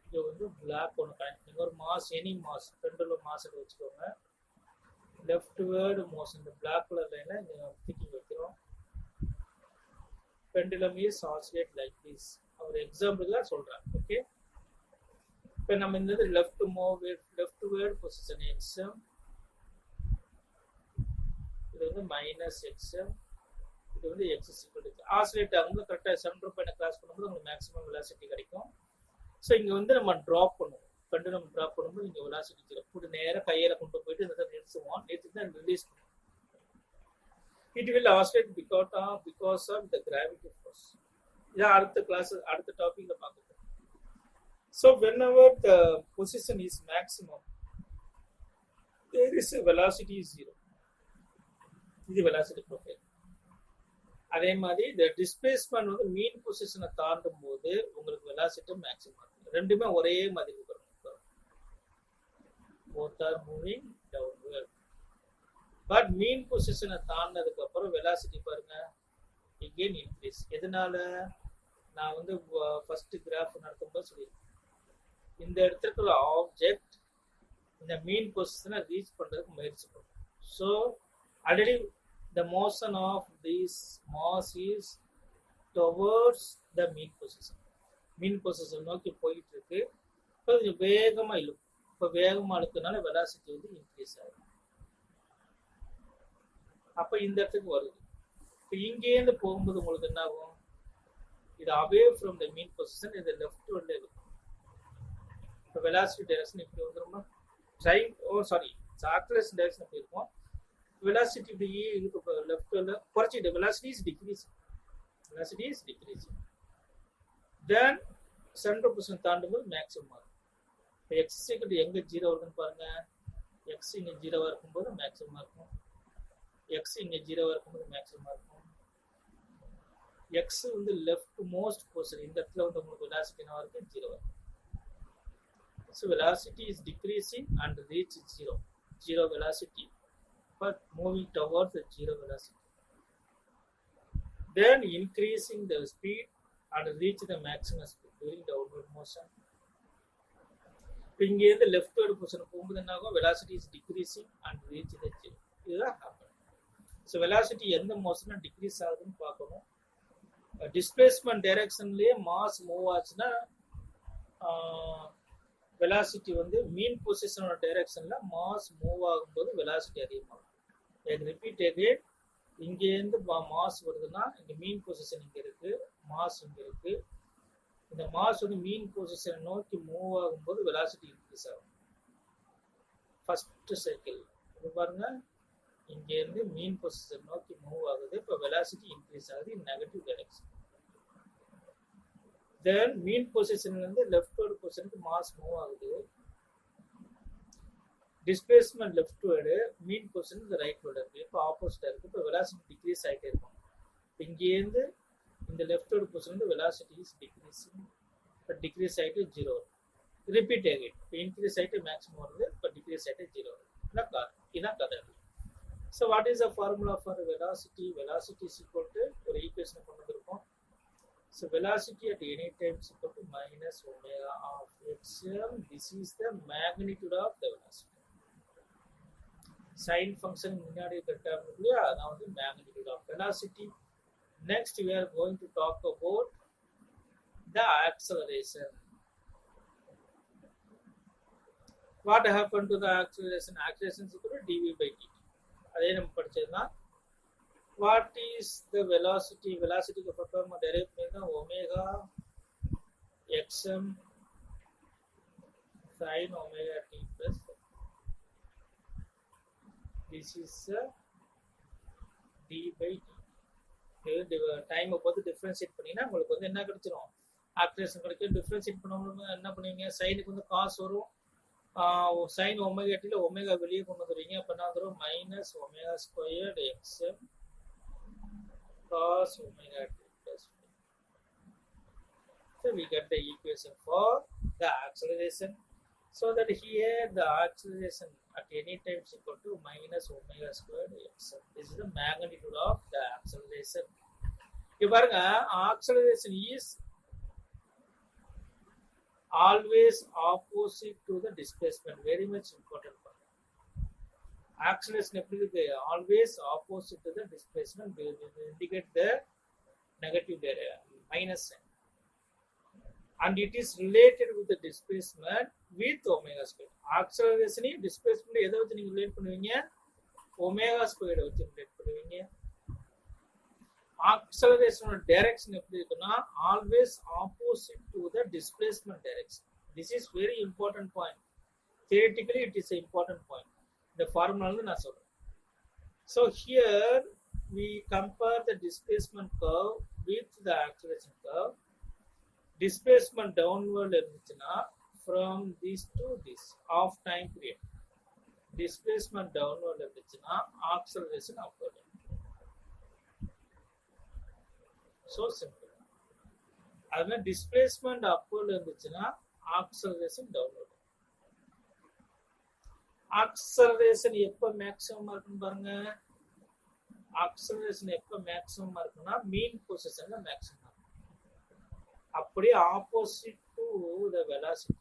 இது வந்து பிளாக் ஒன்று கனெக்ட் பண்ணுங்க, ஒரு mass, any mass, pendulum mass வச்சுக்கோங்க. லெஃப்ட்வேர்டு மோஷன் இந்த பிளாக் கலர் லைனை இங்கே திக்கிங் வைக்கிறோம். Pendulum is oscillate like this. ஒரு எக்ஸாம்பிளுக்கு தான் சொல்கிறேன். ஓகே, இப்போ நம்ம இந்த லெஃப்ட்வேர்டு பொசிஷன் எக்ஸம், இது வந்து -xm, இது வந்து x ஆசிலேட் ஆகும்போது கரெக்டாக சென்டர் பாயிண்ட் கிராஸ் பண்ணும்போது உங்களுக்கு மேக்ஸிமம் வெலாசிட்டி கிடைக்கும். ஸோ இங்கே வந்து நம்ம ட்ராப் பண்ணுவோம், பெண்டுலம் ட்ராப் பண்ணும்போது இங்கே வெலாசிட்டி கூட நேராக கையில் கொண்டு போயிட்டு இந்த நிறுத்துவோம், நிறுத்தி தான் ரிலீஸ் பண்ணுவோம். It will oscillate because of the gravity force. இதான் அடுத்த கிளாஸ், அடுத்த டாபிக்ல பார்க்க போகிறோம். So whenever the position is maximum, there is a velocity is 0. இது வெலாசிட்டி ப்ரொஃபைல். அதே மாதிரி இந்த டிஸ்பிளேஸ்மெண்ட் வந்து மீன் பொசிஷனை தாண்டும் போது உங்களுக்கு வெலாசிட்டி மேக்ஸிமம் இருக்கும். ரெண்டுமே ஒரே மாதிரி வரும். both are moving downward. But mean பொசிஷனை தாண்டினதுக்கு அப்புறம் வெலாசிட்டி பாருங்க again increase. எதனால? நான் வந்து ஃபர்ஸ்ட் கிராஃப் நடத்தும்போது சொல்லியிருக்கேன், இந்த இடத்துக்கு ஒரு ஆப்ஜெக்ட் இந்த மீன் பொசிஷனை ரீச் பண்றதுக்கு முயற்சி பண்ணும். So already the motion of this mass is towards the mean position. Mean position நோக்கி போயிட்டு இருக்கு. இப்போ கொஞ்சம் வேகமா இழுக்கும். இப்போ வேகமா இழுக்கிறதுனால வெலாசிட்டி வந்து இன்க்ரீஸ் ஆகும். அப்போ இந்த இடத்துக்கு வருது. இப்போ இங்கேருந்து போகும்போது உங்களுக்கு என்ன ஆகும்? இது away from the mean position, இது லெஃப்ட் வந்து இருக்கும். இப்போ வெலாசிட்டி டைரக்ஷன் இப்படி வந்துருமா? ஆக்சிலரேஷன் டைரக்ஷன் எப்படி இருக்கும்? velocity இப்படியே இருக்கு, லெஃப்ட்ல குறைச்சிட்டு velocity is decreasing. Then centre position தாண்டும்போது மேக்ஸிமம் ஆகும். இப்போ x எங்க 0 வருதுன்னு பாருங்க. x இங்க 0 இருக்கும்போது மேக்ஸிமம் இருக்கும், x இங்க 0 இருக்கும்போது மேக்ஸிமம் இருக்கும். x வந்து லெஃப்ட் மோஸ்ட் பொசிஷன், இந்த இடத்துல வந்து உங்களுக்கு velocity என்ன இருக்கு? 0 இருக்கு. So velocity is decreasing and reach 0 velocity, but moving towards the 0 velocity. Then increasing the speed and reach the maximum speed during the downward motion. இங்கே இருந்து லெஃப்ட்வர்ட் பொசிஷன் போகும்போது என்ன ஆகும்? Velocity is decreasing and reach த 0. இதுதான் happen. So velocity எந்த மோஷன்ல degrees ஆகுதுன்னு பார்க்கணும். Displacement டைரக்ஷன்லேயே mass move ஆச்சுன்னா வெலாசிட்டி வந்து மீன் பொசிஷனோட டைரக்ஷன்ல மாஸ் மூவ் ஆகும்போது வெலாசிட்டி அதிகமாகும். ரிப்பீட் அகைன், இங்கேருந்து மாஸ் வருதுன்னா இங்கே மீன் பொசிஷன் இங்கே இருக்கு, மாஸ் இங்கே இருக்கு. இந்த மாஸ் வந்து மீன் பொசிஷனை நோக்கி மூவ் ஆகும்போது வெலாசிட்டி இன்க்ரீஸ் ஆகும். ஃபர்ஸ்ட் சைக்கிள் இது பாருங்க, இங்கேருந்து மீன் பொசிஷன் நோக்கி மூவ் ஆகுது. இப்போ வெலாசிட்டி இன்க்ரீஸ் ஆகுது இன் நெகட்டிவ் டைரக்ஷன். தென் மீன் பொசிஷன்லேருந்து லெஃப்ட்வர்டு பொசிஷனுக்கு மாஸ் மூவ் ஆகுது. டிஸ்பிளேஸ்மெண்ட் லெஃப்ட்வர்டு, மீன் பொசிஷன் இந்த ரைட்வர்டு இருக்குது. இப்போ ஆப்போசிட்டாக இருக்குது. இப்போ வெலாசிட்டி டிக்ரீஸ் ஆகிட்டே இருக்கும். இங்கேருந்து இந்த லெஃப்ட்வர்டு பொசிஷன் வெலாசிட்டி இஸ் டிக்ரீஸிங். இப்போ டிக்ரீஸ் ஆகிட்டு 0 வரும். ரிப்பீட் ஆகிட்டு இப்போ இன்க்ரீஸ் ஆகிட்டு மேக்ஸிமம் வருது. இப்போ டிக்ரீஸ் ஆகிட்டு 0 வரும். இதான் கதை. So what is the formula for velocity? Velocity is equal to ஒரு ஈக்குவேஷனை கொண்டு வந்திருக்கோம். So velocity at any time is equal to minus omega of xm. This is the magnitude of the velocity. Sin function முன்னாடி கட்டாம இல்லையா, அதான் வந்து magnitude of velocity. Next we are going to talk about the acceleration. What happened to the acceleration? Acceleration is equal to dv by dt. அதே நம்ம படிச்சதுதான். What is the velocity? Velocity का formula डेरिव में omega xm sin omega t plus. This is d by t. Time பொறுத்து differentiate பண்ணினா உங்களுக்கு வந்து என்ன கிடைச்சிரும்? ஆக்சிலரேஷன் கிடைக்கும். டிஃபரன்ஷியேட் பண்ணும்போது என்ன பண்ணுவீங்க? சைனுக்கு வந்து காஸ் வரும். சைன் ஒமேகா டில ஒமேகா வெளியே கொண்டு வந்துடுவீங்க. அப்போ என்ன வந்துடும்? Minus omega squared xm cos omega t plus 5. So we get the equation for the acceleration. So that here the acceleration at any time is equal to minus omega squared xm. This is the magnitude of the acceleration. You பாருங்க, acceleration is always opposite to the displacement. Very much important part. Acceleration எப்படி இருக்கு? Always opposite to the displacement. We indicate the negative minus sign. And it is related with the displacement with omega squared. Acceleration displacement எதை வச்சு நீங்க relate பண்ணுவீங்க? Omega ஸ்கொயர்டை வச்சு relate பண்ணுவீங்க. Acceleration direction எப்படி இருக்குன்னா always opposite to the displacement direction. This is very important point. Theoretically it is an important point. The formula நான் சொல்றேன். So here we compare the displacement curve with the acceleration curve. Displacement downward இருந்துச்சுன்னா from this to this half time period. Displacement downward இருந்துச்சுன்னா acceleration upward. So simple. அதுல displacement upward இருந்துச்சுன்னா acceleration downward. Acceleration எப்ப maximum இருக்குன்னு பாருங்க. Acceleration எப்ப maximum இருக்குன்னா மீன் பொசிஷன்ல மேக்ஸிமம். அப்படியே opposite to the velocity.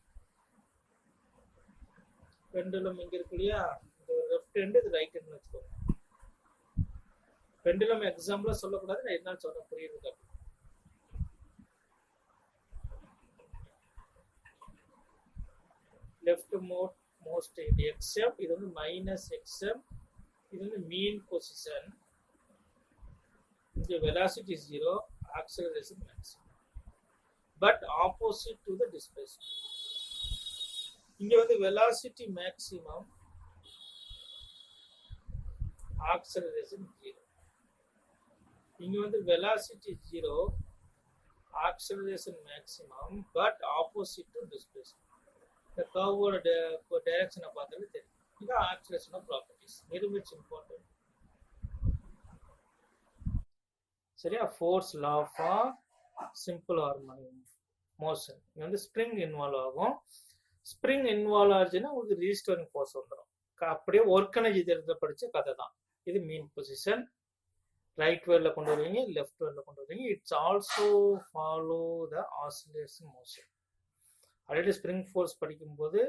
Pendulum இங்க இருக்கு இல்லையா, இது லெஃப்ட் ஹேண்ட் இது ரைட் ஹேண்ட் வச்சுக்கோங்க. பெண்டுலம் எக்ஸாம்பிளா சொல்லக்கூடாது, நான் என்ன சொல்றேன் புரியுது. லெஃப்ட் most xm, இது வந்து minus xm, இது வந்து mean position. The velocity is 0, acceleration maximum, but opposite to the displacement. இங்க வந்து velocity maximum, acceleration 0. இங்க வந்து velocity 0, acceleration maximum, but opposite to displacement. The curve direction பார்த்தாலே தெரியும். இது acceleration properties. Very much important. சரியா? Force law for simple harmonic motion. இது வந்து ஸ்ப்ரிங் இன்வால்வ் ஆகும். ஸ்ப்ரிங் இன்வால்வ் ஆச்சுன்னா உங்களுக்கு ரீஸ்டோரிங் ஃபோர்ஸ் வந்துடும். அப்படியே ஒர்க் எனர்ஜி தெரிஞ்ச படிச்ச கதை தான் இது. மீன் பொசிஷன் ரைட் வேர்ல கொண்டு வருவீங்க, லெஃப்ட் வேர்ல கொண்டு வருவீங்க. It's also follow the oscillation motion. Already spring force படிக்கும்போது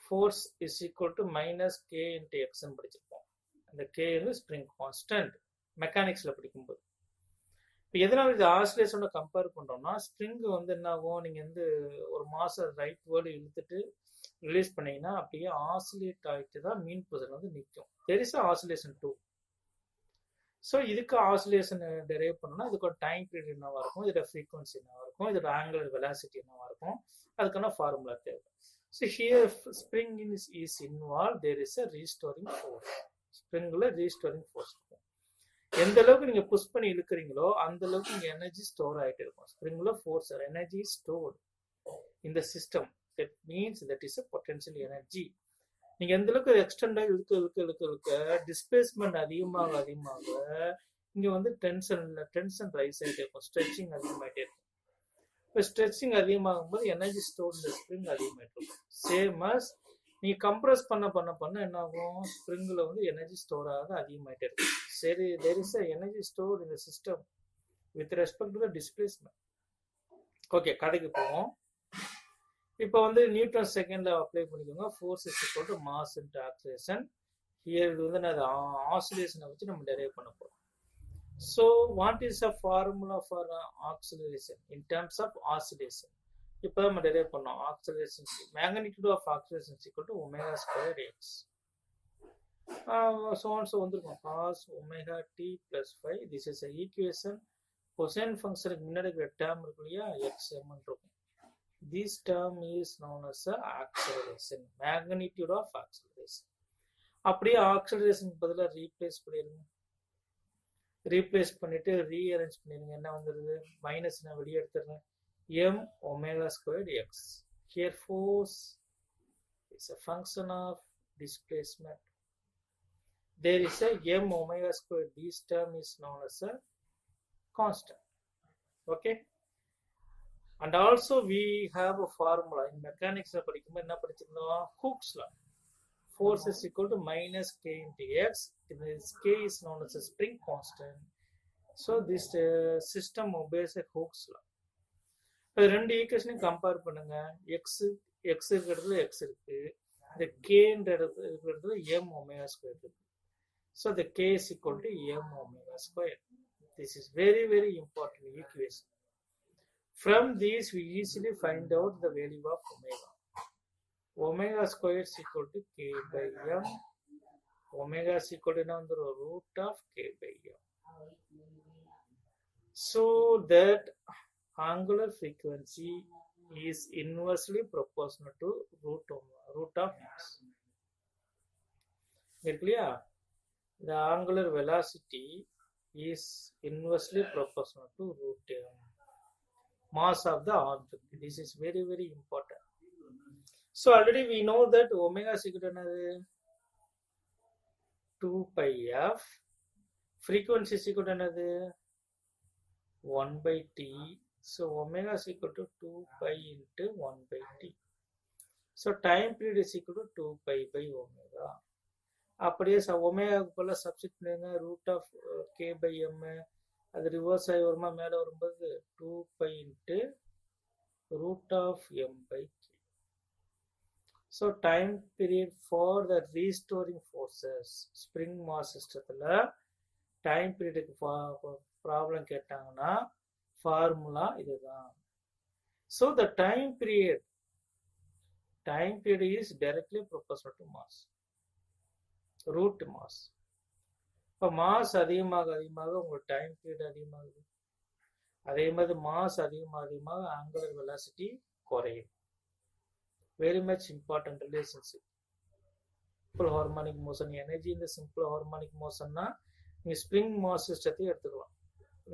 force is equal to minus K into எக்ஸ்ன்னு படிச்சிருப்போம். அந்த கே வந்து ஸ்ப்ரிங் கான்ஸ்டன்ட் மெக்கானிக்ஸில் படிக்கும்போது. இப்போ எதனால இது ஆசிலேஷனோட கம்பேர் பண்ணுறோம்னா, ஸ்ப்ரிங் வந்து என்ன ஆகும், நீங்கள் வந்து ஒரு மாதம் ரைட் வேர்டு இழுத்துட்டு ரிலீஸ் பண்ணீங்கன்னா அப்படியே ஆசிலேட் ஆகிட்டு தான் மீன் பொசிஷன் வந்து நிற்கும். There is oscillation 2. ஸோ இதுக்கு ஆசிலேஷன் டெரைவ் பண்ணணும்னா இதுக்கு ஒரு டைம் பீரியட் என்னவா இருக்கும், இதோட ஃப்ரீக்வன்சி என்னவா இருக்கும், இதோட ஆங்குலர் வெலாசிட்டி என்னவா இருக்கும், அதுக்கான ஃபார்முலா தேவை. So here spring is involve, there is a restoring force. ஸ்ப்ரிங்கில் ரீஸ்டோரிங் ஃபோர்ஸ் இருக்கும். எந்த அளவுக்கு நீங்கள் புஷ் பண்ணி இழுக்கிறீங்களோ அந்த அளவுக்கு இங்கே எனர்ஜி ஸ்டோர் ஆகிட்டு இருக்கும். ஸ்ப்ரிங்கில் ஃபோர்ஸ் எனர்ஜி ஸ்டோர்டு இந்த system. That means that is a potential energy. நீங்கள் எந்த அளவுக்கு எக்ஸ்டெண்ட் ஆகி இழுக்க டிஸ்பிளேஸ்மெண்ட் அதிகமாக இங்கே வந்து டென்ஷன் ரைஸ் ஆகிட்டே இருக்கும். ஸ்ட்ரெச்சிங் அதிகமாகிட்டே இருக்கும். இப்போ ஸ்ட்ரெச்சிங் அதிகமாகும் போது எனர்ஜி ஸ்டோர் இந்த ஸ்ப்ரிங் அதிகமாகிட்டு இருக்கும். சேம் அஸ் நீ கம்ப்ரஸ் பண்ண என்ன ஆகும், ஸ்ப்ரிங்கில் வந்து எனர்ஜி ஸ்டோர் ஆக அதிகமாகிட்டே இருக்கும். சரி, there is a energy store இந்த system with respect to the displacement. Okay, கதைக்கு போவோம். இப்போ வந்து நியூட்டன் செகண்ட்ல அப்ளை பண்ணிக்கோங்க. Force is equal to mass into acceleration. Here இது வந்து அது ஆசிலேஷனை வச்சு நம்ம டெரைவ் பண்ண போகிறோம். So what is the formula for acceleration in terms of oscillation? இப்போ நம்ம டெரைவ் பண்ணோம். acceleration magnitude of acceleration is equal to omega square x. So வந்திருக்கும் cos omega t plus 5. This is a equation. cosine function முன்னாடி இருக்கிற term இருக்கு இல்லையா, xm இருக்கும். This term is known as acceleration, magnitude of acceleration. அப்படியே acceleration பதிலாக replace பண்ணிடுங்க. Replace பண்ணிட்டு ரீஅரேஞ்ச் பண்ணிடுங்க. என்ன வந்துடுது, மைனஸ் நான் வெளியே எடுத்துடுறேன். m omega squared x. Here force is a function of displacement. There is a m omega squared. This term is known as a constant. Okay. And also we have a formula in mechanics. படிக்கும்போது என்ன படிச்சிருந்தோம், Hooke's law. Force is equal to minus k into x. This k is known as a spring constant. So this system obeys a Hooke's law. இப்போ ரெண்டு ஈக்குவேஷனையும் compare பண்ணுங்க. X இருக்கிற இடத்துல X இருக்கு, இந்த கேன்ற இருக்கிற இடத்துல எம் ஒமேகா ஸ்கொயர் இருக்கு. So the k is equal to m omega square. This is very very important equation. From these we easily find out the value of omega. Omega square is equal to k by m. Omega is equal to root of k by m. So that angular frequency is inversely proportional to root of mass. Clear? The angular velocity is inversely proportional to root m, mass of the object. This is very very important. So already we know that omega is equal to 2 pi f. Frequency is equal to 1 by t. So omega is equal to 2 pi into 1 by t. So time period is equal to 2 pi by omega. அப்படியே ஒமேகாவுக்கு போல substitute பண்ணுங்க. Root of K by M, அது reverse ஆகி வருமா, மேலே வரும்போது 2 pi into root of M by K. So time period for the restoring forces spring mass சிஸ்டத்தில் time பீரியடுக்கு ப்ராப்ளம் கேட்டாங்கன்னா ஃபார்முலா இதுதான். So the time period is directly proportional to mass, root mass. இப்போ mass அதிகமாக உங்களுக்கு time period அதிகமாகுது. அதே மாதிரி மாஸ் அதிகமாக ஆங்குலர் வெலாசிட்டி குறையும். Very much important relationship. Simple harmonic motion energy இந்த சிம்பிள் ஹார்மோனிக் மோஷன்னா நீங்கள் ஸ்ப்ரிங் மாஸ் சிஸ்டத்தையும் எடுத்துக்கலாம்.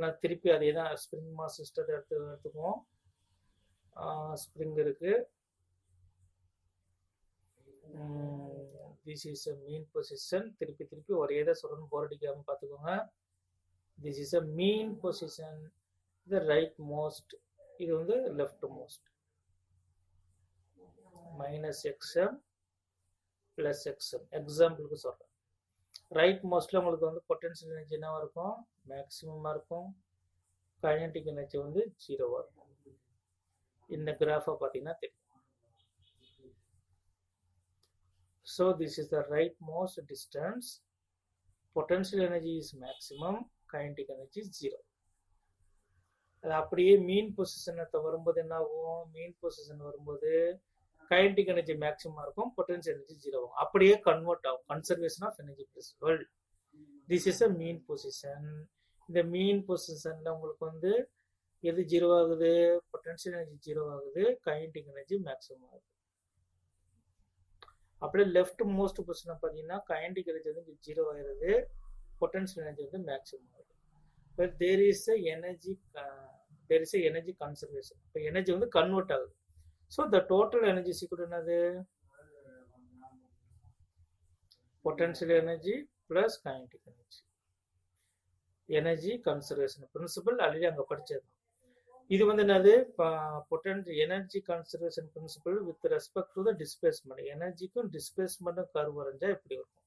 நான் திருப்பி அதே தான் ஸ்ப்ரிங் மாஸ் சிஸ்டத்தை எடுத்துக்குவோம். ஸ்ப்ரிங் இருக்கு. This is a mean position. திருப்பி ஒரே தான் சொல்லணும், போர் அடிக்காம பார்த்துக்கோங்க. This is a mean position. இது ரைட் மோஸ்ட், இது வந்து left most. Minus X M plus X M. எக்ஸாம்பிளுக்கு சொல்கிறேன். ரைட் மோஸ்ட்ல உங்களுக்கு வந்து பொட்டன்ஷியல் எனர்ஜி என்னவா இருக்கும், மேக்ஸிமமாக இருக்கும். கைனடிக் எனர்ஜி வந்து 0வா இருக்கும். இந்த கிராஃபை பார்த்தீங்கன்னா தெரியும். So this is the rightmost distance. Potential energy is maximum, kinetic energy is 0. அது அப்படியே மீன் பொசிஷனை வரும்போது என்ன ஆகும், மீன் பொசிஷன் வரும்போது கைனடிக் எனர்ஜி மேக்ஸிமம் இருக்கும், பொட்டன்ஷியல் எனர்ஜி 0 ஆகும். அப்படியே கன்வெர்ட் ஆகும். Conservation of energy principle. This is a mean position. இந்த மீன் பொசிஷன்ல உங்களுக்கு வந்து எது 0 ஆகுது, பொட்டன்ஷியல் எனர்ஜி 0 ஆகுது, கைனடிக் எனர்ஜி மேக்ஸிமம் ஆகுது. அப்படியே லெஃப்ட் மோஸ்ட் பொசிஷனை பார்த்தீங்கன்னா கைனடிக் எனர்ஜி வந்து 0 ஆயிடுது, பொட்டன்ஷியல் எனர்ஜி வந்து மேக்ஸிமம் ஆகுது. இப்போ there is a energy conservation. இப்போ எனர்ஜி வந்து கன்வெர்ட் ஆகுது. ஸோ த டோட்டல் எனர்ஜி சீக்கிரம் என்னது, potential energy plus kinetic energy. Energy conservation principle already அங்கே படிச்சது. இது வந்து என்னது, energy conservation principle with respect to the displacement. எனர்ஜிக்கும் டிஸ்பிளேஸ்மெண்ட்டும் கர்வ் வரைஞ்சா இப்படி இருக்கும்.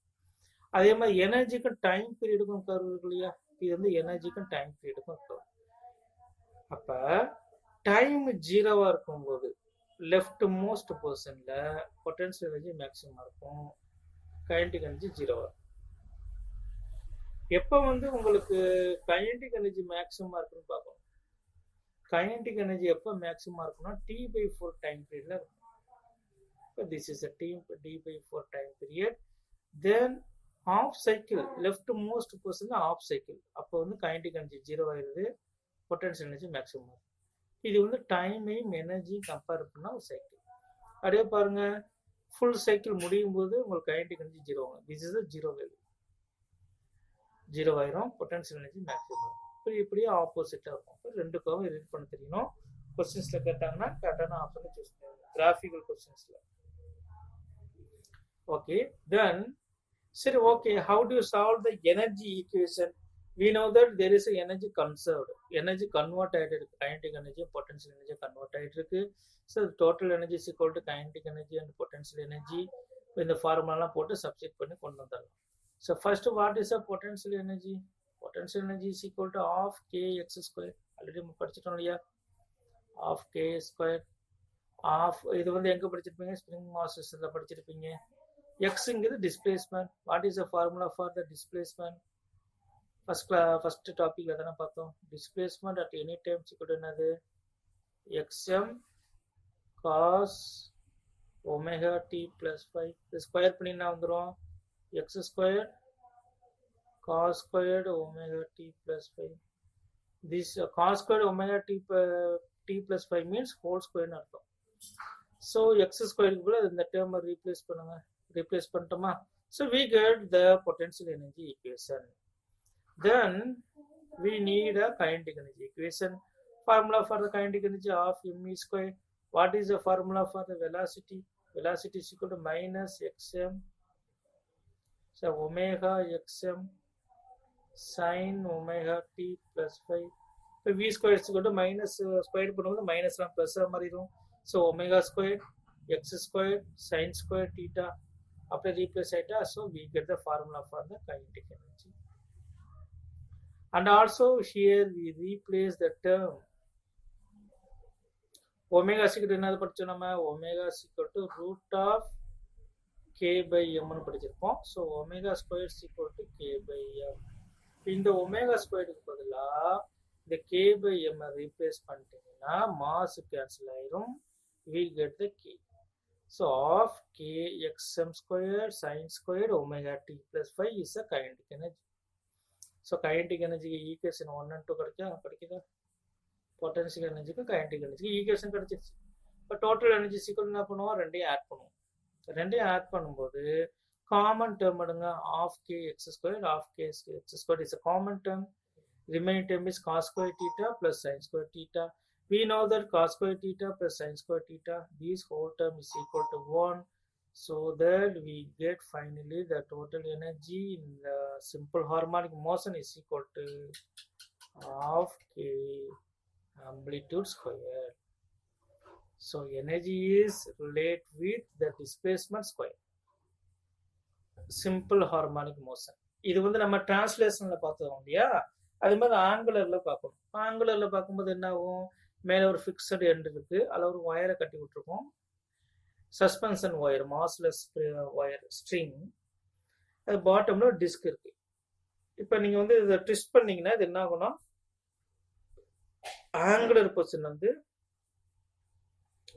அதே மாதிரி எனர்ஜிக்கும் டைம் பீரியடுக்கும் கர்வ் இருக்கு இல்லையா, இது வந்து எனர்ஜிக்கும் டைம் பீரியடுக்கும் கர்வ். அப்ப டைம் 0வா இருக்கும்போது லெஃப்ட் மோஸ்ட் பொசிஷன்ல பொட்டன்ஷியல் எனர்ஜி மேக்ஸிமம் இருக்கும், கைனடிக் எனர்ஜி 0வா இருக்கும். எப்போ வந்து உங்களுக்கு கைனடிக் எனர்ஜி மேக்ஸிமம் இருக்குன்னு பார்க்கணும். கைனடிக் எனர்ஜி எப்போ மேக்ஸிமம் இருக்குன்னா T/4 டைம் பீரியட்ல இருக்கும். இப்போ this is a T/4 time period. Then half cycle left most position of cycle, அப்போ வந்து கைனடிக் எனர்ஜி 0 ஆயிடுது, பொட்டன்ஷியல் எனர்ஜி மேக்ஸிமம் ஆகும். இது வந்து டைமையும் எனர்ஜி கம்பேர் பண்ணா ஒரு சைக்கிள். அப்படியே பாருங்க, ஃபுல் சைக்கிள் முடியும் போது உங்களுக்கு கைனடிக் எனர்ஜி 0 ஆகும். திஸ் இஸ் 0 வேல்யூ, 0 ஆயிரும், பொட்டன்ஷியல் எனர்ஜி மேக்ஸிமம் ஆகும். இப்படியே ஆப்போசிட்டா இருக்கும். ரெண்டு கர்வும் ரீட் பண்ண தெரியணும். கொஸ்டின்ஸ்ல கேட்டாங்கன்னா கரெக்டான ஆப்ஷனை சூஸ் பண்ணுங்க, கிராஃபிக்கல் கொஸ்டின்ஸ்ல. ஓகே, தென் சரி, okay, how to solve the energy equation? we know that there is a energy conserved, energy convert ஆயிட்டு இருக்கு, kinetic energy potential energy convert ஆயிட்டு இருக்கு. so total energy is equal to kinetic energy and potential energy. இந்த ஃபார்முலாலாம் போட்டு substitute பண்ணி கொண்டு வந்துடலாம். so first what is a potential energy? potential energy is equal to half kx square. Already நம்ம படிச்சிட்டோம் இல்லையா, half k square. half இது வந்து எங்க படிச்சிருப்பீங்க, ஸ்ப்ரிங் மாஸ் சிஸ்டம்ல படிச்சிருப்பீங்க. xங்கிறது displacement. what is the formula for the displacement? First டாபிக்ல தானே பார்த்தோம். Displacement at any time equal to என்னது, xm cos omega t plus 5. இது ஸ்கொயர் பண்ணினா வந்துரும் x squared cos squared omega t plus 5. this cos squared omega t plus 5 means whole square னு அர்த்தம். so x squared க்கு இந்த டேர்மை replace பண்ணுங்க, replace பண்ணிட்டோமா. so we get the potential energy equation. Then we need a kinetic energy equation. Formula for the kinetic energy of m square. What is the formula for the velocity? Velocity is equal to minus xm, so omega xm sin omega t plus 5. So v square is equal to minus square பண்ணும்போது minus எல்லாம் plus மாறிடும். so omega square x square sin square theta அப்படியே replace ஆயிட்டா. so we get the formula for the kinetic energy. And also here we replace the term omega is equal to என்னது படிச்சோம் நம்ம, omega is equal to root of k by m னு படிச்சிருப்போம். so omega square is equal to k by m. இந்த omega square க்கு பதிலா இந்த k by m replace பண்ணிட்டீங்கன்னா மாஸ் கேன்சல் ஆயிரும், we get the k. so of k xm squared sin squared omega t plus 5 is a kinetic energy. so kinetic energy equation 1 and 2 கிடைக்குதா, potential energy க்கு kinetic energy equation கிடைச்சிருச்சு. இப்போ total energy equal என்ன பண்ணுவோம், ரெண்டையும் add பண்ணுவோம். ரெண்டையும் add பண்ணும்போது காமன் டேர்ம் எடுங்க, half k x squared, half k x squared is a common term. remaining term is cos square theta plus sin square theta. we know that cos square theta plus sin square theta, this whole term is equal to 1. so that we get finally the total energy in the simple harmonic motion is equal to half k amplitude square. so energy is related with the displacement square, simple harmonic motion. இது வந்து நம்ம டிரான்ஸ்லேஷன்ல பார்த்தோம் இல்லையா, அது மாதிரி ஆங்குலர்ல பார்க்கணும். ஆங்குலர்ல பார்க்கும்போது என்ன ஆகும், மேல ஒரு ஃபிக்ஸட் எண்ட் இருக்கு, அதில் ஒரு ஒயரை கட்டி விட்டுருக்கோம், suspension wire, massless wire string, அது பாட்டம்ல டிஸ்க் இருக்கு. இப்போ நீங்க வந்து இதை ட்விஸ்ட் பண்ணீங்கன்னா இது என்ன ஆகும்னா ஆங்குலர் பொசிஷன் வந்து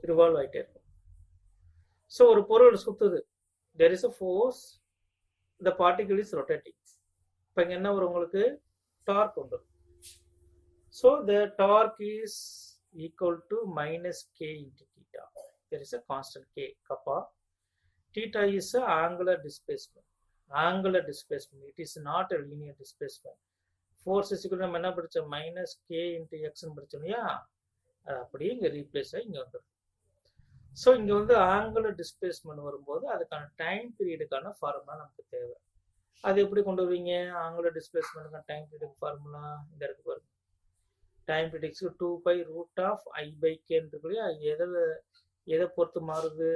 ரிவால்வ் ஆகிட்டே இருக்கும். ஸோ ஒரு பொருள் சுத்துது, there is a force, the particle is rotating. இப்போ இங்க என்ன வரும், உங்களுக்கு டார்க் வந்துடும். So the torque is equal to minus k into theta. there is a constant k kappa. theta is a angular displacement. Angular displacement. It is not a linear displacement. Force is equal to நம்ம என்ன படிச்சோம் minus K into எக்ஸ்ன்னு படிச்சோம் இல்லையா, அது அப்படியே இங்கே replace ஆகி இங்கே வந்துடும். ஸோ இங்கே வந்து ஆங்குலர் டிஸ்பிளேஸ்மெண்ட் வரும்போது அதுக்கான டைம் பீரியடுக்கான ஃபார்முலா நமக்கு தேவை. அது எப்படி கொண்டு வருவீங்க? ஆங்குலர் டிஸ்பிளேஸ்மெண்ட்டுக்கான டைம் பீரியட் ஃபார்முலா இந்த இடத்துக்கு வரும். டைம் பீரியட்ஸ்க்கு 2π √i/k இருக்கு இல்லையா, எதை பொறுத்து மாறுது?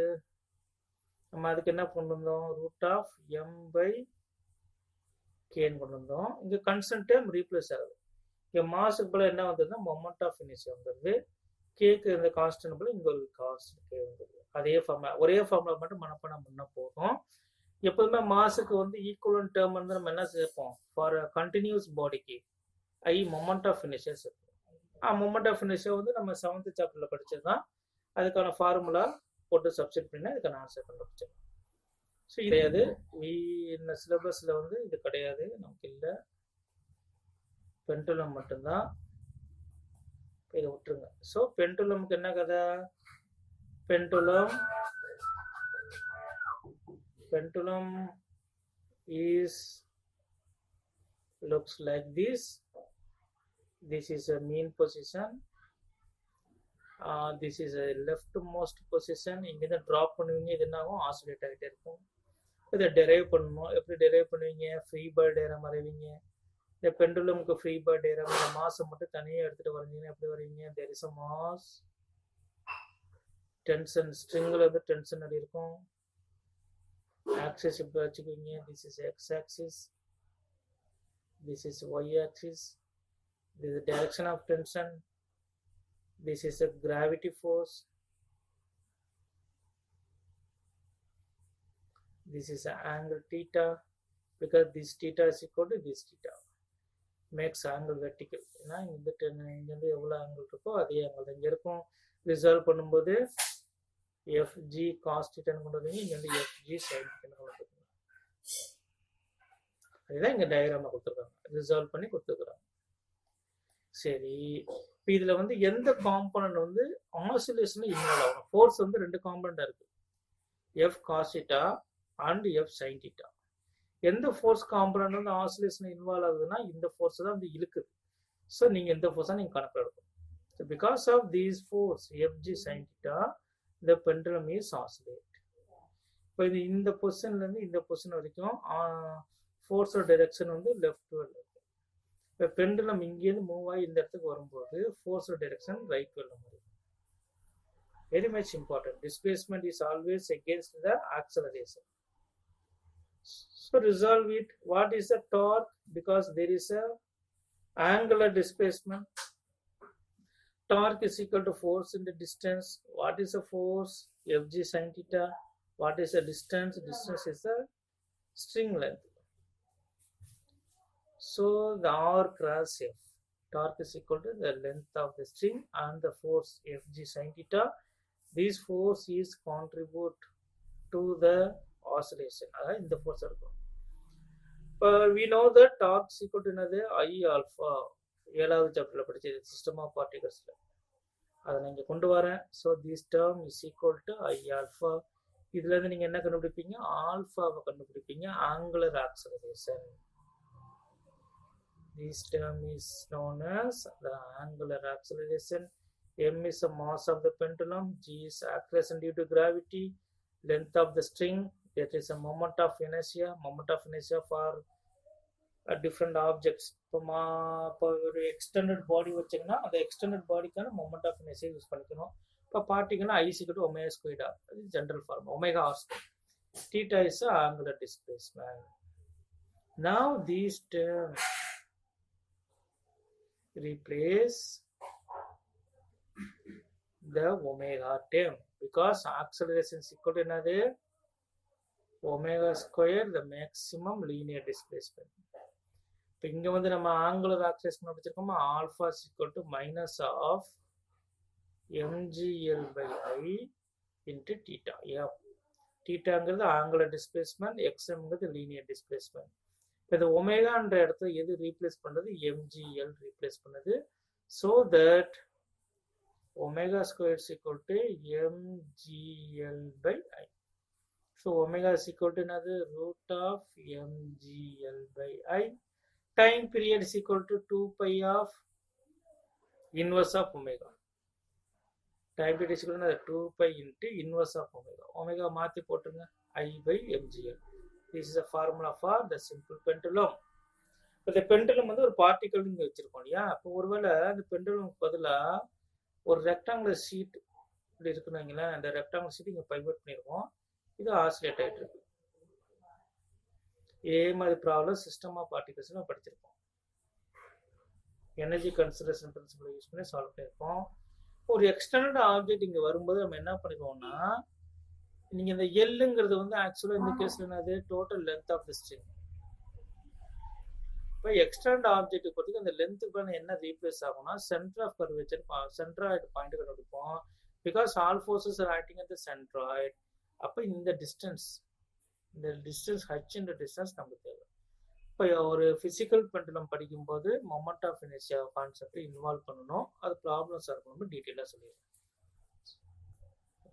நம்ம அதுக்கு என்ன கொண்டு வந்தோம்? √m/kன்னு கொண்டு வந்தோம். இங்கே கன்ஸ்டன்ட் டேர்ம் ரீப்ளேஸ் ஆகுது. இங்கே மாஸுக்கு போல என்ன வந்ததுன்னா மொமெண்ட் ஆஃப் இனர்ஷியா வந்துடுது. கேக்கு இந்த கான்ஸ்டன்ட் போல இங்கே ஒரு கான்ஸ்டன்ட் கே வந்துடுது. அதே ஃபார்முலா, ஒரே ஃபார்முலா மட்டும் மனப்பாடம் பண்ண போதும். எப்போதுமே மாஸுக்கு வந்து ஈக்குவலன்ட் டேர்ம் வந்து நம்ம என்ன சேர்ப்போம்? ஃபார் கண்டினியூஸ் பாடிக்கு மொமெண்ட் ஆஃப் இனர்ஷியா சேர்ப்போம். மொமெண்ட் ஆஃப் இனர்ஷியா வந்து நம்ம 7th சாப்டர்ல படிச்சது தான். அதுக்கான ஃபார்முலா போட்டு சப்ஸ்டிட் பண்ணி அதுக்கான ஆன்சர் கண்டுபிடிச்சிடலாம். ஸோ இது கிடையாது, இந்த சிலபஸ்ல வந்து இது கிடையாது, நமக்கு இல்லை. பெண்டுலம் மட்டும்தான், இதை விட்டுருங்க. ஸோ பெண்டுலமுக்கு என்ன கதை? Pendulum is looks like this. This is a mean position. This is a leftmost position. இங்கே ட்ராப் பண்ணுவீங்க, இது என்ன ஆகும்? ஆசிலேட் ஆகிட்டே இருக்கும். இதை டெரைவ் பண்ணணும். எப்படி டெரைவ் பண்ணுவீங்க? ஃப்ரீ பாடி டயக்ராம் வரைவீங்க. இந்த பெண்டுலமுக்கு ஃப்ரீ பாடி டயக்ராம், இந்த மாஸை மட்டும் தனியாக எடுத்துகிட்டு வரைஞ்சிங்கன்னா எப்படி வரைவீங்க? there is a mass, tension, ஸ்ட்ரிங்கில் வந்து டென்ஷன் அப்படி இருக்கும். ஆக்சிஸ் இப்படி வச்சுக்குவீங்க. this is x axis, this is y axis, this is the direction of tension, this is a gravity force, this is an angle theta, because this theta is equal to this theta, makes angle vertical. ஏன்னா இங்கேருந்து எவ்வளோ angle இருக்கோ அதே angle இங்கே இருக்கும். Resolve பண்ணும்போது fg cos theta கொண்டு வந்தீங்க, இங்கேருந்து fg sin theta கொண்டு வந்துருக்கீங்க. அதுதான் இங்கே டயக்ராமா கொடுத்துருக்காங்க, ரிசால்வ் பண்ணி கொடுத்துருக்குறாங்க. சரி, இப்போ இதில் வந்து எந்த காம்பனண்ட் வந்து ஆசிலேஷனில் இன்வால்வ் ஆகும்? ஃபோர்ஸ் வந்து 2 காம்பனண்டாக இருக்குது, f cos theta and f sin theta. எந்த ஃபோர்ஸ் காம்பனண்ட் வந்து ஆசிலேஷன் இன்வால்வ் ஆகுதுன்னா இந்த ஃபோர்ஸ் தான் வந்து இழுக்குது. ஸோ நீங்கள் எந்த ஃபோர்ஸாக நீங்கள் கணக்கில் எடுக்கணும். So because of these force fg sin theta the pendulum is oscillate. இப்போ இந்த பொசிஷன்லேருந்து இந்த பொசிஷன் வரைக்கும் ஃபோர்ஸோட டைரக்ஷன் வந்து லெஃப்ட் வேர்ல்டு இருக்கு. இப்போ பெண்டுலம் இங்கேருந்து மூவ் ஆகி இந்த இடத்துக்கு வரும்போது ஃபோர்ஸோட டைரக்ஷன் ரைட் வேர்ல்டு வரும். Very much important. Displacement is always against the acceleration. So resolve it. What is the torque? Because there is a angular displacement. Torque is equal to force into distance. What is the force? Fg sin theta. What is the distance? Distance is the string length. So the R cross F. Torque is equal to the length of the string and the force Fg sin theta. This force is contribute to the oscillation. இந்த force இருக்கும். We know that torque is equal to என்னது? I alpha. 7th சாப்டர்ல படிச்சது system of பார்ட்டிகல்ஸ்ல. அதை நான் இங்கே கொண்டு வரேன். So this term is equal to I alpha. இதுலேருந்து நீங்கள் என்ன கண்டுபிடிப்பீங்க? ஆல்ஃபாவை கண்டுபிடிப்பீங்க, angular acceleration. This term is known as the angular acceleration. M is the mass of the pendulum. G is acceleration due to gravity. Length of the string. That is a moment of inertia. Moment of inertia for different objects. இப்போ ஒரு extended body வச்சிங்கன்னா அந்த extended பாடிக்கான moment of inertia use பண்ணிக்கணும். இப்போ பார்ட்டிங்கன்னா I is equal to omega squared r. அது general form, omega r squared. Theta is the angular displacement. Now these terms replace the omega term because acceleration is equal to another omega square, the maximum linear displacement. இப்போ இங்கே வந்து நம்ம angular acceleration படிச்சிருக்கோமா, alpha is equal to minus of mgl/i into theta. டீட்டாங்கிறது angular displacement, எக்ஸ்எம்ங்கிறது linear displacement. இப்போ இந்த ஒமேகான்ற இடத்துல எது ரீப்ளேஸ் பண்ணுறது? mgl ரீப்ளேஸ் பண்ணுது. So that omega square is equal to mgl/i. So omega is equal to என்னது root of mgl by I. Time period is equal to 2 pi of inverse of omega. Time period is equal to 2 pi into inverse of omega. Omega மாற்றி போட்டுருங்க I by mgl. This is a formula for the simple pendulum. இப்போ இந்த pendulum வந்து ஒரு particle இங்கே வச்சிருக்கோம் இல்லையா? அப்போ ஒருவேளை இந்த பெண்டுலம் பதிலாக ஒரு ரெக்டாங்குலர் ஷீட் இப்படி இருக்குன்னு வைங்களேன். இந்த ரெக்டாங்குலர் ஷீட் இங்கே பைவட் பண்ணியிருக்கோம். இது ஆசிலேட் ஆகிட்டு இருக்கு. இதே மாதிரி ப்ராப்ளம் சிஸ்டம் ஆஃப் பார்ட்டிகல்ஸ் நம்ம படிச்சிருக்கோம். எனர்ஜி கன்சர்வேஷன் பிரின்சிபலை யூஸ் பண்ணி சால்வ் பண்ணியிருக்கோம். ஒரு எக்ஸ்டர்னல் ஆப்ஜெக்ட் இங்கே வரும்போது நம்ம என்ன பண்ணிடுவோம்னா, நீங்க இந்த எல்லுங்கிறது வந்து ஆக்சுவலா இந்த கேஸ்ல என்னது total length of the string. இப்போ எக்ஸ்டர்னல் ஆப்ஜெக்ட் பொறுத்துக்கு அந்த லென்த்துக்கு என்ன ரீப்ளேஸ் ஆகும்னா centre of curvature centroid point கண்டுபிடிப்போம். Because all forces are acting at the centroid. அப்போ இந்த டிஸ்டன்ஸ் ஹச் டிஸ்டன்ஸ் நமக்கு தேவை. இப்போ ஒரு ஃபிசிக்கல் பெண்டுலம் படிக்கும்போது moment of inertia concept involve பண்ணணும். அது ப்ராப்ளம்ஸ் இருக்கணும் டீட்டெயிலாக சொல்லிடுறேன்.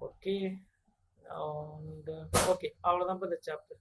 ஓகே. ஓகே, அவ்வளோதான் இந்த சாப்டர்.